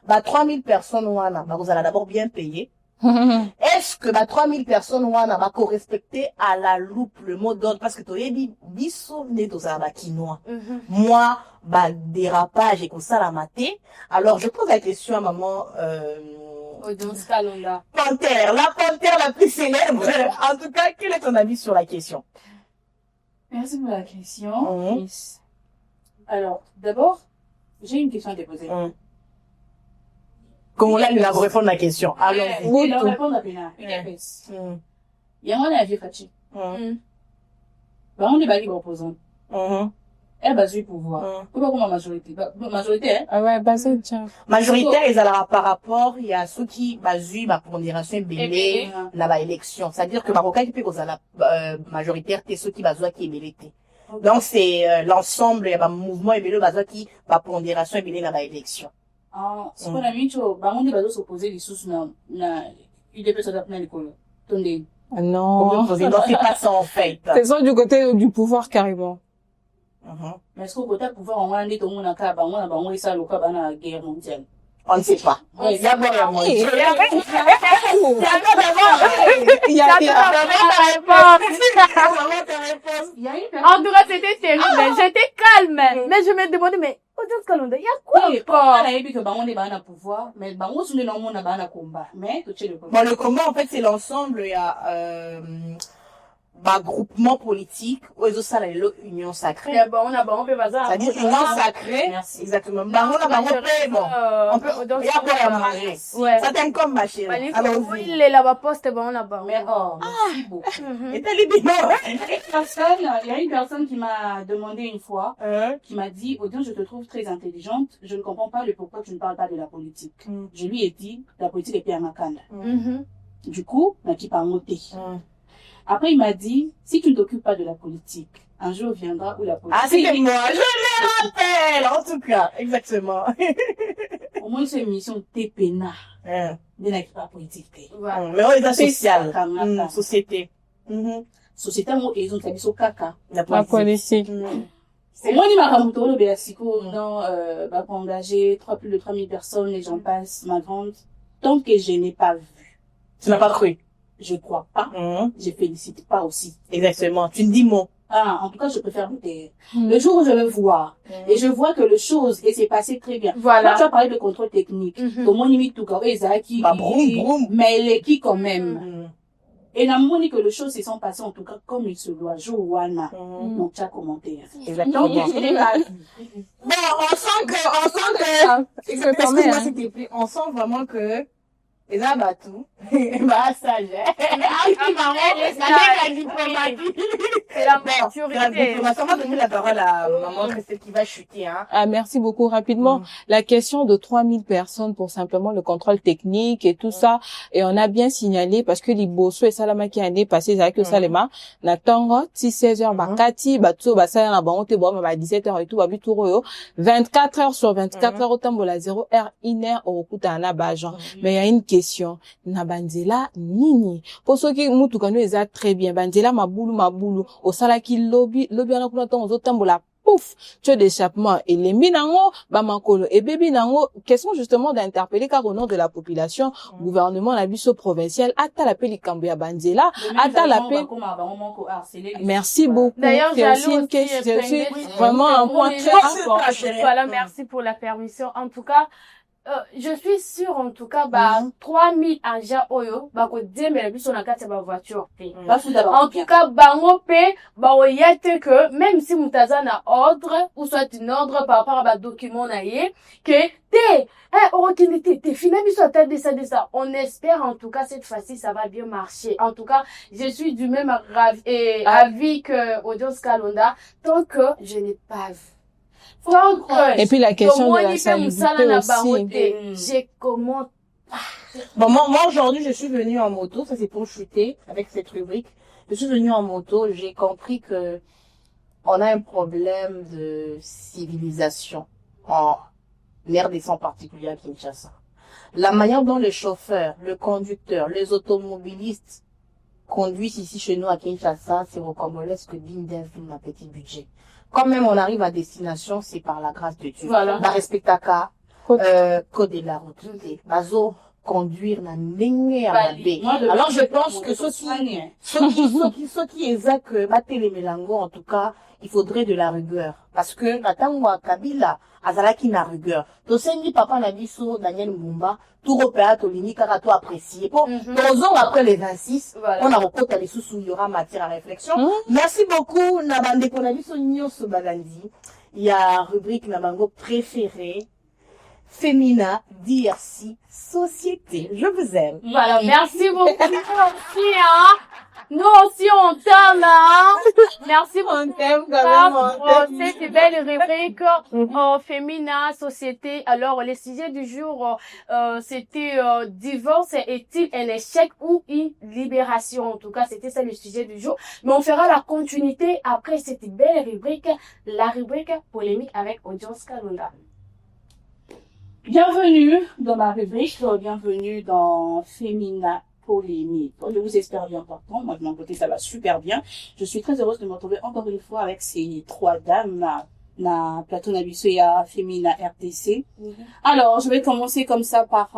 3000 personnes, vous allez d'abord bien payer. Est-ce que 3000 personnes va respecter à la loupe le mot d'ordre, parce que Toyebi biso ne tozala quinoa. Moi dérapage et ça la maté. Alors je pose la question à maman Panthère, la panthère la plus célèbre. En tout cas, quel est ton avis sur la question? Merci pour la question. Alors, d'abord, j'ai une question à te poser. Comment là, nous allons répondre à la question. Alors, oui, répondre à Pena. Il y a un avis Fachi. Bah, on est bali opposant. Elle base du pouvoir. Pourquoi comme majorité? Majorité, hein? Ah ouais, base tiens. Majoritaire, ils allaient par rapport, il y a ceux qui basent ma pondération belé, la élection. C'est-à-dire que Marocain qui peut causer la majoritaire, c'est ceux qui basent qui est belé. Donc, c'est l'ensemble, il y a un mouvement et belé basé qui, ma pondération et belé la élection. Ah, c'est qu'on a mis, bah, on est basé s'opposer les sources, il est peut s'adapter à l'école. Attendez. Non. Non, c'est pas ça, en fait. C'est ça du côté du pouvoir, carrément. Mais est-ce qu'au côté pouvoir, on va aller tout le monde en cas, on a ça, le cas, la guerre mondiale. On ne sait pas. Il y a bon la moitié. Il y a En tout cas, c'était terrible. J'étais calme. Mais je me demandais, mais, audience Kalonda, il y a quoi encore? On a dit que, bah, on est dans le pouvoir, mais, bah, on est dans le combat. Mais, tout le bon, le combat, en fait, c'est l'ensemble, il y a, bah, groupement politique, ou ça, l'union sacrée. On peut pas ça. C'est-à-dire, union sacrée. Merci. Exactement. Bah, on peut, il y a quoi à manger. Ça t'aime comme ma chérie. Allons-y. Il est là-bas, poste, bon, là-bas. Mais, merci beaucoup. Et t'as les bidons. Il y a une personne qui m'a demandé une fois, qui m'a dit, Audience, je te trouve très intelligente, je ne comprends pas le pourquoi tu ne parles pas de la politique. Je lui ai dit, la politique est bien makanda. Du coup, on a qui parle noté. Après, il m'a dit, si tu ne t'occupes pas de la politique, un jour viendra où la politique... Ah, c'est moi, je me rappelle, en tout cas, exactement. Au moins, c'est une mission TPNA. De la politique. Mais on est dans social. Société. Société, ils ont mis au caca. La politique. Au moins, il m'a ramonté le Béassico, non, bah, pour engager plus de 3000 personnes, et j'en passe, ma grande. Tant que je n'ai pas vu. Tu n'as pas cru? Je crois pas. Je félicite pas aussi. Exactement. Tu ne dis mot. Ah, en tout cas, je préfère me taire. Le jour où je vais voir, et je vois que le chose, et c'est passé très bien. Voilà. Quand tu as parlé de contrôle technique, comment on limite tout quand qui, bah, broum. Mais elle est qui quand même. Et la monnaie que le chose s'est passé, en tout cas, comme il se doit, jour Wana. Donc, tu as commenté. Exactement. Donc, je l'ai pas vu. Bon, on sent que, on sent vraiment que, les abattus, bah, ça, j'ai. La diplomatie. C'est la maturité. On va donner la parole à maman Christelle qui va chuter, hein. Ah, merci beaucoup. Rapidement, la question de 3000 personnes pour simplement le contrôle technique et tout ça. Et on a bien signalé parce que les Bosso et Salama qui année passée avec le Salema, na tango, 16h, bah, Kati, bah, tout, bah, ça, na bango, bah, 17h et tout, bah, bituro, 24 heures sur 24 heures, autant, la 0 heure, 1 heure, au kuta, na, bah, genre. Mais il y a une question. Na banzela, nini. Pour ceux qui, moutou, kanu, ils a très bien. Banzela, maboulou. Au salaki, lobby, ana kuna ton, autant, la pouf, tu as d'échappement. Et les minango, bamakolo, et bébé nango, question justement d'interpeller car au nom de la population, gouvernement, la biso provincial, ata la peli Kambia Banzela, ata la peli. Merci beaucoup. D'ailleurs, c'est aussi vraiment un point très important. Voilà, merci pour la permission. En tout cas, je suis sûre, en tout cas, 3000 agents oyo, ko demela biso na kati ya voiture pe. En tout cas, bango pe, oyate que, même si mutaza na ordre, ou soit un ordre par rapport à document na ye, que, te, finalement, biso atteint de ça. On espère, en tout cas, cette fois-ci, ça va bien marcher. En tout cas, je suis du même avis que Audience Kalonda, tant que je n'ai pas vu. Et puis la question de la salubrité aussi. J'ai comment. Bon, moi aujourd'hui, je suis venue en moto. Ça, c'est pour chuter avec cette rubrique. Je suis venue en moto. J'ai compris que on a un problème de civilisation en RDC en particulier à Kinshasa. La manière dont les chauffeurs, le conducteur, les automobilistes conduisent ici chez nous à Kinshasa, c'est rocambolesque digne d'un film à petit budget. Quand même on arrive à destination, c'est par la grâce de Dieu. Voilà. Bah, respectaka, code de la route. Bazo, conduire na ndenge ya mabe. Alors je pense que ceux qui exact batele melango, en tout cas, il faudrait de la rigueur. Parce que, natangwa Kabila, azalaki na rigueur. Tosengi papa na biso, Daniel Mumba, tout repéa, tolini, kaka to apprécié. Pour, 2 ans après les 26, on a recoté les sous, il y aura matière à réflexion. Merci beaucoup, Nabande Konabiso Nyos Balandi. Il y a rubrique Nabango préférée. Femina, DRC, société. Je vous aime. Voilà, merci beaucoup. Merci, hein. Nous aussi, on t'aime, hein. Merci beaucoup. On t'aime quand même. Cette belle rubrique, Femina, société. Alors, le sujet du jour, c'était, divorce est-il un échec ou une libération? En tout cas, c'était ça le sujet du jour. Mais on fera la continuité après cette belle rubrique, la rubrique polémique avec Audience Kalunda. Bienvenue dans ma rubrique, bienvenue dans Femina Polémique. Je vous espère bien partant. Moi, de mon côté, ça va super bien. Je suis très heureuse de me retrouver encore une fois avec ces trois dames, na plateau Nabisoya Femina RTC. Alors, je vais commencer comme ça par,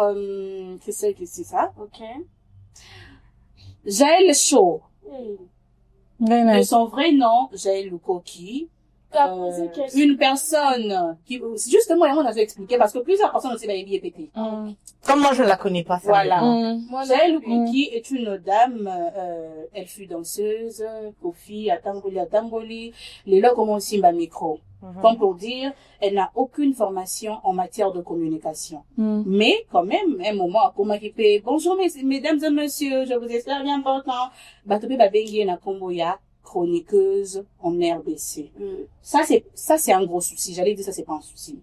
c'est ça? Ok. Jaël Shaw. Nice. De son vrai nom, Jaël Lukoki. Une personne qui, justement, on a expliqué parce que plusieurs personnes aussi l'avaient pété. Comme moi, je ne la connais pas, ça. Voilà. Jaël Lukoki est une dame, elle fut danseuse, Kofi, Atangoli, les là comme aussi ma micro. Comme pour dire, elle n'a aucune formation en matière de communication. Mais, quand même, un moment, pour m'occuper, bonjour, mesdames et messieurs, je vous espère bien important. Batopé Babengi na Komboya, chroniqueuse en RBC. Ça, c'est un gros souci. J'allais dire ça, c'est pas un souci.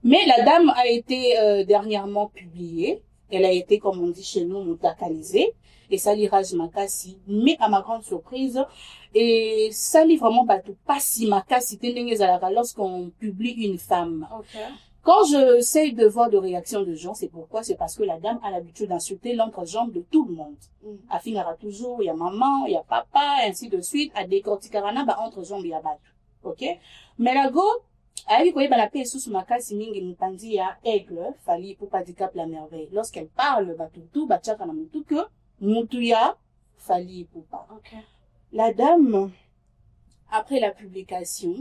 Mais la dame a été, dernièrement publiée. Elle a été, comme on dit chez nous, mutakalisée. Et ça l'irage makasi. Mais à ma grande surprise, et ça lit vraiment pas si makasi lorsqu'on publie une femme. Quand je sais de voir de réactions de gens, c'est pourquoi? C'est parce que la dame a l'habitude d'insulter l'entrejambe de tout le monde. A finira toujours, il y a maman, il y a papa, et ainsi de suite. À décorticarana, entrejambe, il y a battu. Ok? Mais la go, avec quoi, la paix sous makasi mingi mupandi ya aigle, fali pour pas dire la merveille. Lorsqu'elle parle, tout, tchaka na mutu que, mutuya, fali pour pas. La dame, après la publication,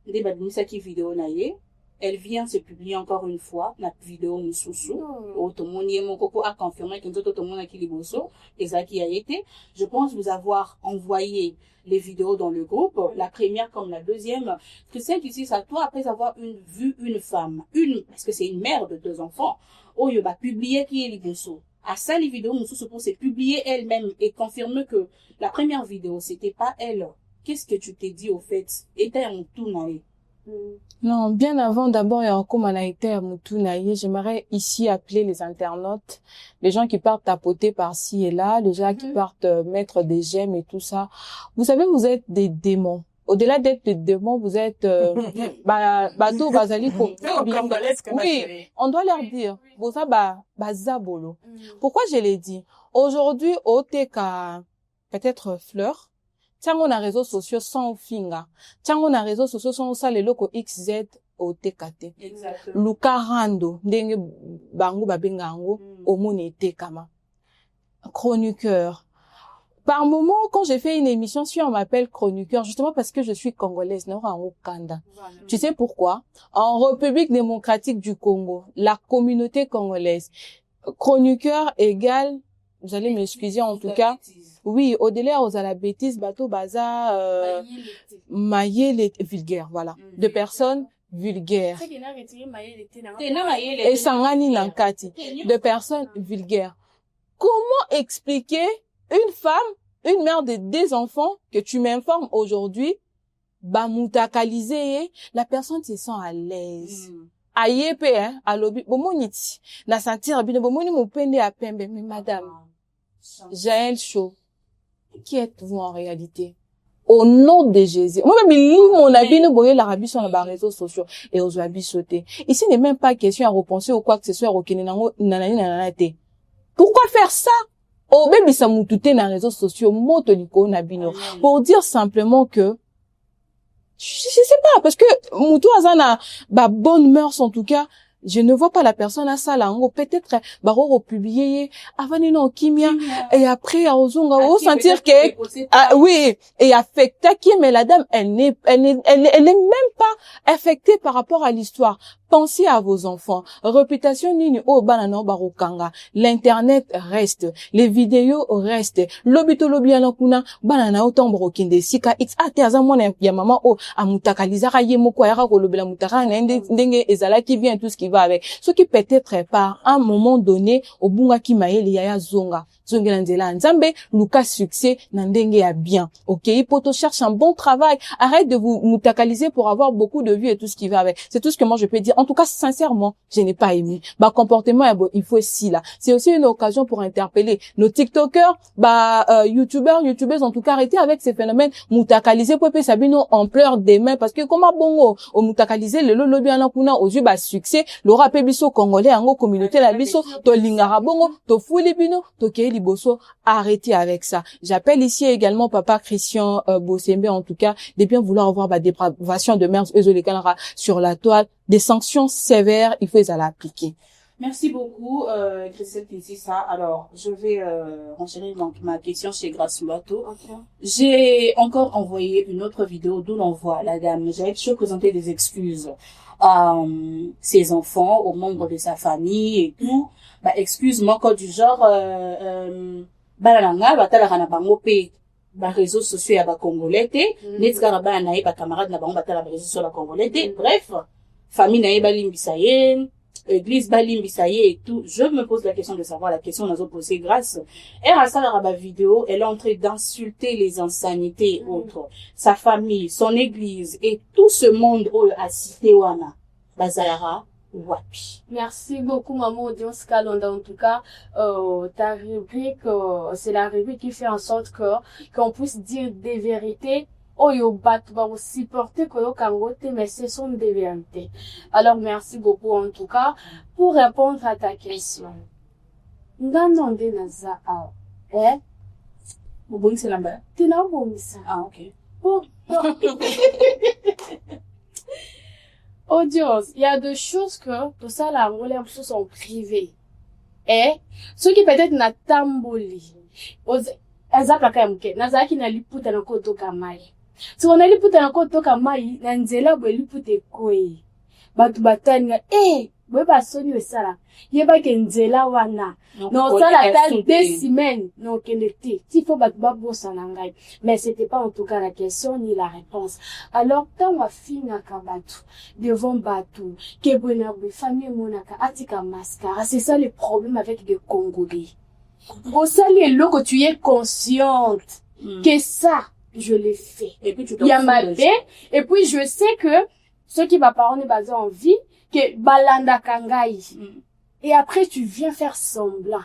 des badmisaki vidéo naïe, elle vient se publier encore une fois, la vidéo Moussoussou. Otomoni mon coco a confirmé que tout le monde a kiliboso, et ça qui a été. Je pense vous avoir envoyé les vidéos dans le groupe, la première comme la deuxième. Christelle qui dit ça, toi, après avoir vu une femme, parce que c'est une mère de 2 enfants, il va publier qui est liboso. À ça, les vidéos Moussoussou pour se publier elle-même et confirmer que la première vidéo, c'était pas elle. Qu'est-ce que tu t'es dit au fait? Était un tout naïf. Non, bien avant, d'abord, il y a comme on a été à Moutou-Naïe, j'aimerais ici appeler les internautes, les gens qui partent tapoter par-ci et là, les gens qui partent mettre des j'aime et tout ça. Vous savez, vous êtes des démons. Au-delà d'être des démons, vous êtes, Bato, Bazali, oui, on doit leur dire, Bosa, Zabolo. Pourquoi je l'ai dit? Aujourd'hui, au TK, peut-être Fleur, tiens, on a réseaux sociaux sans finga. Tiens, on a réseaux sociaux sans ça, les locaux XZ au TKT. Exactement. Luka Rando, ndenge bango babengango, omone tekama. Chroniqueur. Par moment, quand j'ai fait une émission, si on m'appelle chroniqueur, justement parce que je suis congolaise, non, en Okanda. Tu sais pourquoi? En République démocratique du Congo, la communauté congolaise, chroniqueur égale, vous allez m'excuser en tout cas, oui, au-delà aux à la bêtise, bateau, bazar, maillé, vulgaire, voilà. De personnes vulgaires. Et sangani nankati. De personnes vulgaires. Comment expliquer une femme, une mère de 2 enfants, que tu m'informes aujourd'hui, moutakalisé, la personne se sent à l'aise. Aïe, hein, à l'obi, bomoniti, na sentir, bomoni mopende à pembe, mais madame, Jaël Shaw, qui êtes-vous en réalité? Au nom de Jésus. Moi-même, mon avis, nous voyons l'Arabie sur les réseaux sociaux et aux habits sautés. Ici, n'est même pas question à repenser ou quoi que ce soit au Pourquoi faire ça? Au bébé, ça moutouté dans les réseaux sociaux, motoliko nabino. Pour dire simplement que, je sais pas, parce que, moutou azana, bonne mœurs en tout cas, je ne vois pas la personne à ça là, peut-être, baro publier, avant non, kimia, et après, à ozunga, sentir que, oui, et affecté qui, mais la dame, elle n'est même pas affectée par rapport à l'histoire. Pensez à vos enfants. Réputation nini o banana barokanga. L'internet reste. Les vidéos restent. Lobito lobiana kuna banana otombo kinde sika x ate azamona ya mama o amutakalizaka ye moko ya ko lobela mutaka na ndenge ezalaki bien tout ce qui va avec. Ce qui peut-être par un moment donné obunga ki mayeli ya zonga. Zongela nzela nzambe luka succès na ndenge ya bien. OK, poto cherche un bon travail. Arrête de vous mutakaliser pour avoir beaucoup de vues et tout ce qui va avec. C'est tout ce que moi je peux dire. En tout cas, sincèrement, je n'ai pas aimé. Comportement, il faut si là. C'est aussi une occasion pour interpeller nos TikTokers, YouTubeuses, en tout cas, arrêtez avec ces phénomènes mutakalisés pour sabino ampleur des mains parce que comment bongo au mutakaliser le lobby anakuna aux yeux succès, l'aura pebiso congolais ango communauté la biso to lingara bongo to fulibino to ke liboso. Arrêtez avec ça. J'appelle ici également papa Christian Bossembe en tout cas de bien vouloir avoir dépravation de mœurs sur la toile, des sanctions sévères, il faut les appliquer. Merci beaucoup, Christelle Tississa. Alors, je vais enchaîner donc ma question chez Grace Mbato. Okay. J'ai encore envoyé une autre vidéo d'où l'on voit la dame. J'avais toujours présenté des excuses à ses enfants, aux membres de sa famille et tout. Excuse-moi, quoi du genre, balalanga, batalaka na bango pe ba réseaux sociaux ya ba congolais te, netika ba na ba camarades na bango batala ba réseaux sociaux la congolais te. Bref, famille na ba limbisa ye, église ba limbisa ye et tout. Je me pose la question de savoir la question nous a posé Grâce. Et à ça la vidéo, elle est en train d'insulter les insanités et autres. Sa famille, son église et tout ce monde a cité wana. Bazara wapi. Merci beaucoup, maman Audience Kalonda. En tout cas, ta rubrique, c'est la rubrique qui fait en sorte qu'on puisse dire des vérités. Yo bat va supporter que yo kangote, mais ce sont des vérités. Alors, merci beaucoup, en tout cas, pour répondre à ta question. Ndandonde naza a, Mubongi c'est l'amba. Tina ubongisa. Ah, ok. Audience, il y a des choses que tout ça là, on les sont privées. Et ceux qui peut-être na tamboli, exemple quand même, nazaki na liputa na koto kamai. Si on a liputa na koto kamai, na nzela bo lipute koi. Batu batani beba soni wesala. Yeba ke nzela wana. Non, ça la taille 2 semaines. Non, kenete. S'il faut battre bossa nangai. Mais c'était pas en tout cas la question ni la réponse. Alors, quand ma fille n'a qu'à battre, devant batou, que bonheur, famille monaka, atika mascara, c'est ça le problème avec les Congolais. Au salé, là que tu es consciente que ça, je l'ai fait. Et puis tu il y a ma paix. Et puis je sais que ceux qui m'apparent est basé en vie, que balanda kangai. Et après, tu viens faire semblant.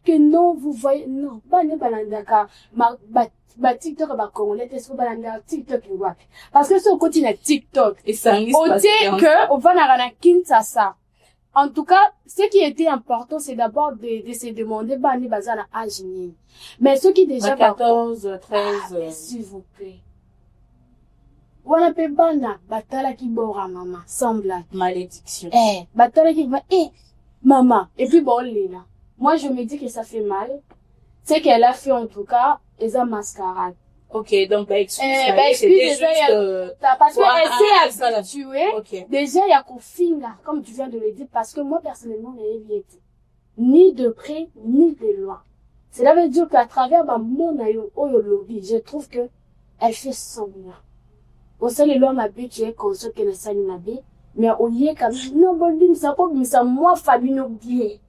Que non, vous voyez, non, balandaka, TikTok, congolais, est-ce que balanda TikTok, parce que ce continent TikTok, et ça, au que, on va na Kinshasa. En tout cas, ce qui était important, c'est d'abord de se demander, bani bazana agini. Mais ceux qui déjà, 14, 13, s'il vous plaît. Wana pe bana, batala ki bora mama, semblable. Malédiction. Batala ki maman. Et puis bon, Léna. Moi, je me dis que ça fait mal. C'est qu'elle a fait, en tout cas, esa mascarade. Ok, donc, excuse. Excuse, déjà, parce qu'elle s'est habituée. Okay. Déjà, il y a qu'on finga, comme tu viens de le dire, parce que moi, personnellement, je n'ai été ni de près, ni de loin. Cela veut dire qu'à travers mon lobby, je trouve que elle fait semblant. Au sein les lois m'habituent, qu'on sait qu'elle est saline mais au lieu quand non, bon, ça peut, mais ça, moi, famille, bien.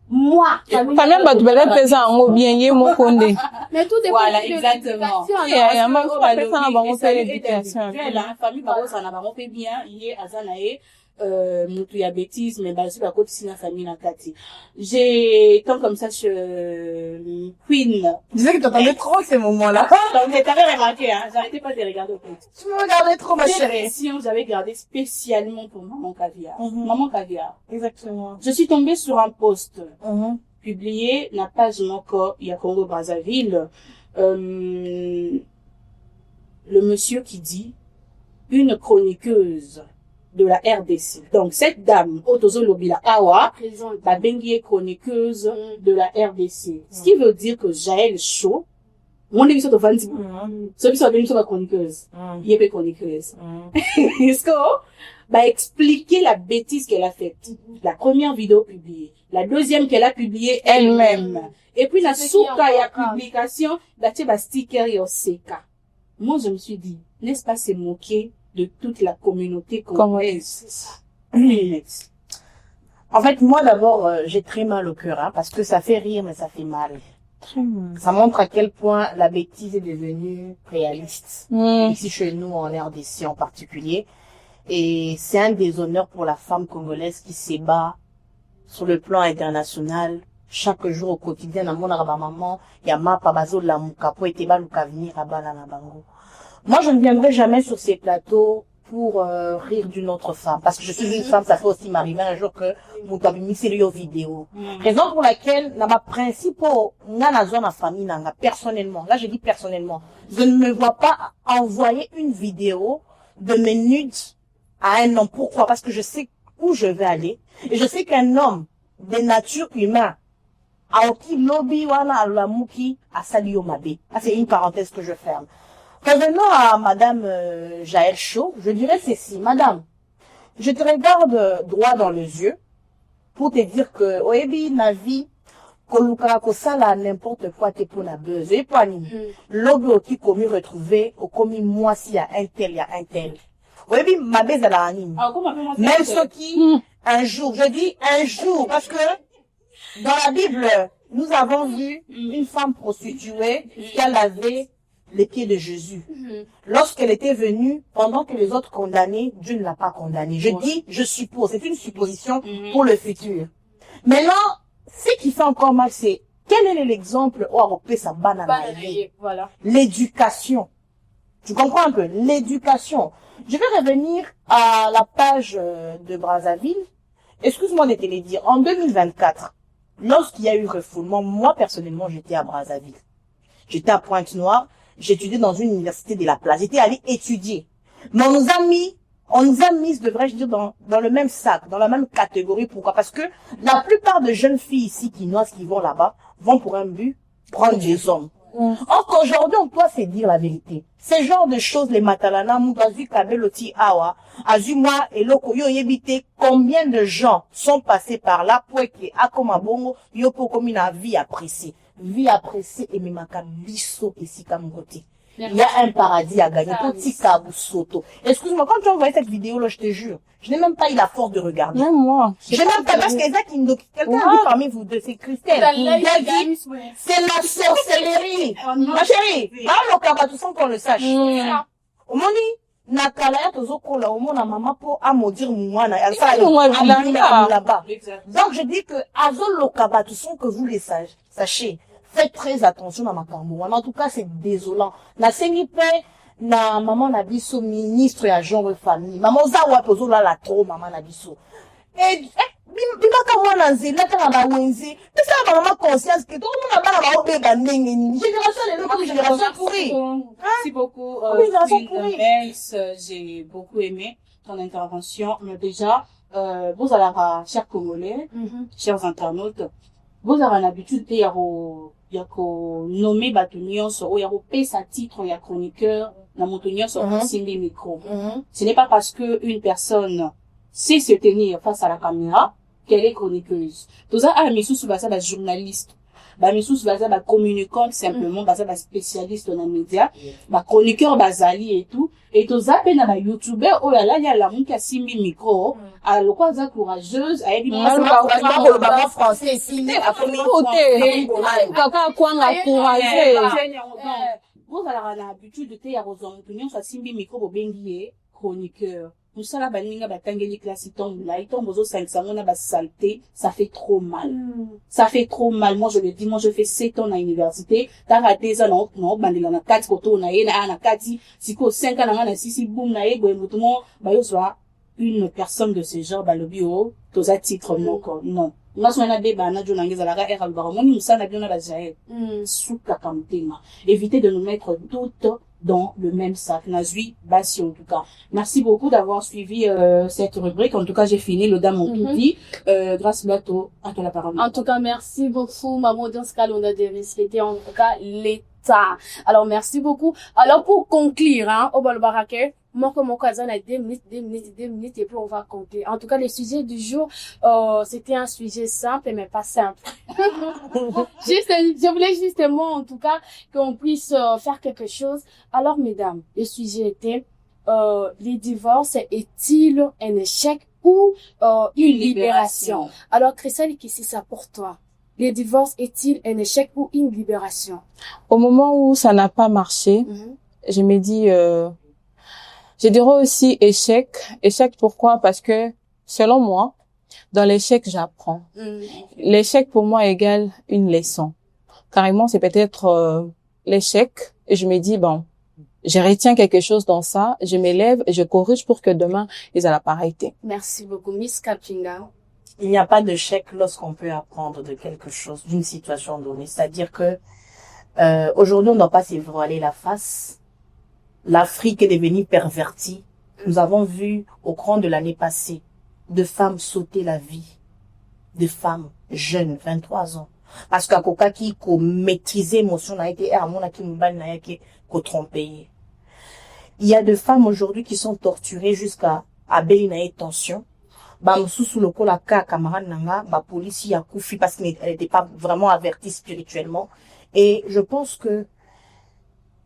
Moi, famille, tu vas peser en bien, yé, mon condé. Mais tout dépend. Voilà, exactement. Famille, ça n'a pas fait bien, yé, azanae. Mutu ya bêtise, mais basi ba côté sina famille na kati. J'ai tant comme ça sur Queen. Je disais que tu entendais trop ces moments-là. Donc t'avais remarqué, hein, j'arrêtais pas de regarder au fait. Tu me regardais trop, ma chérie. Si j'avais regardé spécialement pour Maman Caviar. Maman Caviar. Exactement. Je suis tombée sur un post publié na page Moko ya Congo Brazzaville. Le monsieur qui dit une chroniqueuse de la RDC. Donc, cette dame, Otozo Lobila Awa, la bengie chroniqueuse de la RDC. Ce qui veut dire que Jaël Chaud On est sur de 20 ceux qui sont venus sur la chroniqueuse. Il est pas chroniqueuse. Est-ce que, bah, expliquer la bêtise qu'elle a faite. La première vidéo publiée. La deuxième qu'elle a publiée elle-même. Et puis, la souka et la publication, bah, tu sais, sticker et oseka. Moi, je me suis dit, n'est-ce pas se moquer de toute la communauté congolaise? En fait, moi, d'abord, j'ai très mal au cœur, hein, parce que ça fait rire, mais ça fait mal. Ça montre à quel point la bêtise est devenue réaliste. Ici, chez nous, en RDC en particulier. Et c'est un déshonneur pour la femme congolaise qui s'ébat sur le plan international chaque jour au quotidien. Maman, yama pabazo la mukapo et teba venir à bala na bango. Moi, je ne viendrai jamais sur ces plateaux pour rire d'une autre femme. Parce que je suis une femme, ça peut aussi m'arriver un jour que Moukabimi c'est lui aux vidéos. Raison pour laquelle, dans ma principaux, na zone en famille, nanga, personnellement, là je dis personnellement, je ne me vois pas envoyer une vidéo de mes nudes à un homme. Pourquoi? Parce que je sais où je vais aller. Et je sais qu'un homme de nature humaine, aoki lobby wana la muki a salio mabe. Ah, c'est une parenthèse que je ferme. Revenons à Madame Jaël Chaud, je dirais ceci. Madame, je te regarde droit dans les yeux pour te dire que oebi na vie koluka kosala n'importe quoi te pour na buzz et pas ni logo qui commis retrouvé au commis moi si y a un tel oebi ma base à la anime même ceux qui un jour, je dis un jour parce que dans la Bible nous avons vu une femme prostituée qui a lavé les pieds de Jésus. Lorsqu'elle était venue, pendant que les autres condamnaient, Dieu ne l'a pas condamnée. Je dis, je suppose, c'est une supposition pour le futur. Maintenant, ce qui fait encore mal, c'est quel est l'exemple où Aropé sa banane? Voilà. L'éducation. Tu comprends un peu? L'éducation. Je vais revenir à la page de Brazzaville. Excuse-moi de te le dire. En 2024, lorsqu'il y a eu refoulement, moi personnellement, j'étais à Brazzaville. J'étais à Pointe-Noire. J'étudiais dans une université de la place. J'étais allée étudier. Mais on nous a mis, devrais-je dire, dans le même sac, dans la même catégorie. Pourquoi? Parce que la plupart de jeunes filles ici qui vont là-bas, vont pour un but, prendre des hommes. Or qu'aujourd'hui, on doit se dire la vérité. Ces genres de choses, les matalana, moubazi, kabeloti, awa, azuma, et loko, yo yebite, combien de gens sont passés par là pour que, akoma bongo, yo po comme une vie appréciée. Vie appréciée et même biso et si comme côté. Il y a un paradis à gagner. Excuse-moi, quand tu as envoyé cette vidéo là, je te jure, je n'ai même pas eu la force de regarder. Même moi. J'ai même pas parce que quelqu'un a dit parmi vous deux, c'est Christelle. C'est la sorcellerie. Ma chérie, le kabatou qu'on le sache. Au moment nakala tozokola au mona maman pour amaudir mwana elle ça là-bas. Donc je dis que azolo kabatou que vous les sachez. Faites très attention à ma makambo. En tout cas, c'est désolant. Na sengipe na maman na biso ministre et agent de famille. Maman zawa pozo la trop maman na biso. Et bimaka mwana nzela tanga ba wenzi. Ça maman conscience que tout le monde a ba obe ba ndenge ni. Génération les autres génération pourrie. Merci beaucoup. J'ai beaucoup aimé ton intervention. Mais déjà, vous allez chers Congolais, chers internautes, vous avez l'habitude de yako nommer bato nyonso o yako pesa titre ya chroniqueur na moto nyonso simbi micro. Ce n'est pas parce que une personne sait se tenir face à la caméra qu'elle est chroniqueuse. Tout ça a misusu basa ba journaliste, ba misusu basa ba communicant simplement, basa ba spécialiste dans les médias, ba chroniqueur bazali et tout. Et tout ça pe na ba youtubeur o ya la muki a simbi micro. Alors quoi ça courageuse a dit pas français ici a kaka kwanga courageux. Vous avez l'habitude de te ya rozontunyo sa simbi micro bo bengi chroniqueur. Tout ça là baninga batangeli classe tombe là itombe bozo 500 na ba saleté, ça fait trop mal. Ça fait trop mal. Moi je le dis, moi je fais 7 ans à l'université, t'as raté ça non bandela na 4 koto na ye na 4 siko 5 ans na 6 boum na ye boy mutumo ba yo soit une personne de ce genre balobio toza titre moko non. Nga soina débat na jona ngeza la ka era baromoni musana biona la jael. Souka kamtema. Évitez de nous mettre toutes dans le même sac. Nazui Bassi en tout cas. Merci beaucoup d'avoir suivi cette rubrique. En tout cas, j'ai fini. Le dame ont tout dit. Grâce Blato, à toi la parole. En tout cas, merci beaucoup, maman. Dans ce cas, on a respecté en tout cas les Alors, merci beaucoup. Alors, pour conclure, hein, au Balbarake, moi, comme mon cousin a 2 minutes, et puis on va conclure. En tout cas, le sujet du jour, c'était un sujet simple, mais pas simple. Je voulais justement, en tout cas, qu'on puisse faire quelque chose. Alors, mesdames, le sujet était, les divorces, est-il un échec ou une libération? Alors, Christelle, qu'est-ce que c'est ça pour toi? Les divorces, est-il un échec ou une libération? Au moment où ça n'a pas marché, je me dis, je dirais aussi échec. Échec pourquoi? Parce que, selon moi, dans l'échec, j'apprends. L'échec, pour moi, égale une leçon. Carrément, c'est peut-être l'échec. Et je me dis, bon, je retiens quelque chose dans ça, je m'élève et je corrige pour que demain, ils n'aient pas arrêté. Merci beaucoup, Miss Kapinga. Il n'y a pas d'échec lorsqu'on peut apprendre de quelque chose, d'une situation donnée. C'est-à-dire que aujourd'hui, on ne doit pas se voiler la face. L'Afrique est devenue pervertie. Nous avons vu au cours de l'année passée de femmes sauter la vie, de femmes jeunes, 23 ans. Parce qu'à Koka qui maîtriser l'émotion n'a été trompé. Il y a des femmes aujourd'hui qui sont torturées jusqu'à Abelinae tension. Sous le la camarade nanga, police y a koufi parce qu'elle n'était pas vraiment avertie spirituellement. Et je pense que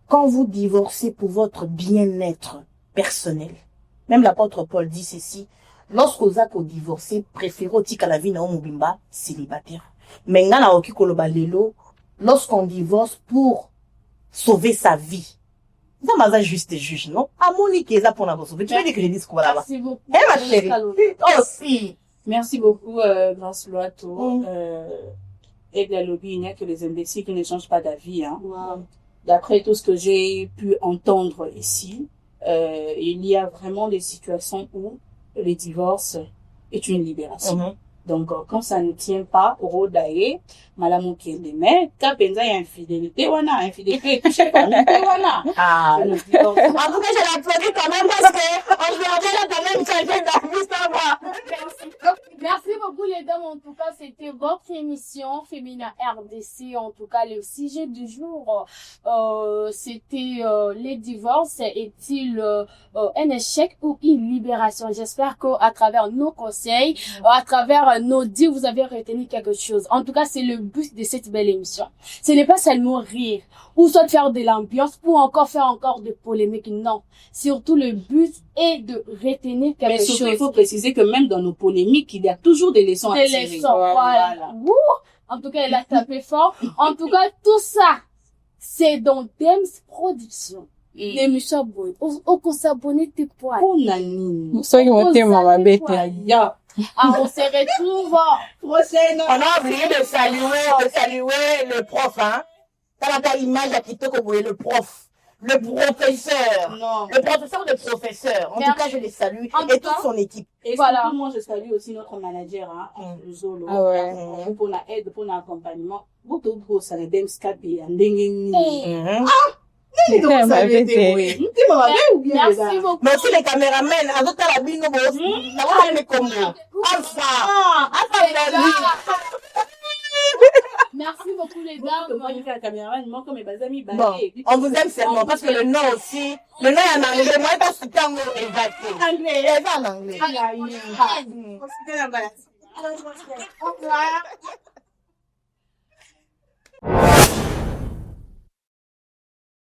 quand vous divorcez pour votre bien-être personnel, même l'apôtre Paul dit ceci, lorsque vous êtes divorcé, préférez au tika la vie na omubimba célibataire. Mais lorsqu'on divorce pour sauver sa vie, ça m'a juste juge, non? À Monique, ça pour la sauver. Tu veux dire que je dis quoi là-bas? Merci beaucoup. Eh, ma chérie. Aussi. Merci beaucoup, Grâce Loato. Et de la lobby, il n'y a que les imbéciles qui ne changent pas d'avis, hein. Wow. D'après tout ce que j'ai pu entendre ici, il y a vraiment des situations où le divorce est une libération. Donc, quand ça ne tient pas au Rodaye, Madame Okende, mais, quand il y a infidélité, infidélité, touché par wana. Ah, le divorce. En tout cas, je l'applaudis quand même parce que, aujourd'hui, elle a quand même changé d'avis, ça va. Merci beaucoup, les dames. En tout cas, c'était votre émission Féminin RDC. En tout cas, le sujet du jour, c'était les divorces. Est-il un échec ou une libération? J'espère qu'à travers nos conseils, à travers nos dits, vous avez retenu quelque chose. En tout cas, c'est le but de cette belle émission. Ce n'est pas seulement rire ou soit faire de l'ambiance ou encore faire encore de polémiques. Non. Surtout, le but est de retenir quelque chose. Mais surtout, il faut préciser que même dans nos polémiques, il y a toujours des leçons à tirer. Des leçons, voilà. En tout cas, elle a tapé fort. En tout cas, tout ça, c'est dans Dems Production. L'émission boy. Au s'abonner tes poils. Soyez montés, maman bête. Ah, on se retrouve. On a oublié de saluer le prof, hein. T'as la image à quitter comme vous voyez le prof. Le professeur. Non. Le professeur de professeur. En tout cas, je les salue. Et toute son équipe. Et voilà. Moi, je salue aussi notre manager, hein, Zolo. Ah ouais. Pour la aide, pour l'accompagnement. Beaucoup de ça les Dems Capi, en Merci beaucoup. Mais aussi les caméramens, avec la bino, Merci beaucoup, les dames. Bon, on vous aime seulement parce que le nom aussi, le nom est en anglais, moi, je suis en anglais. En anglais.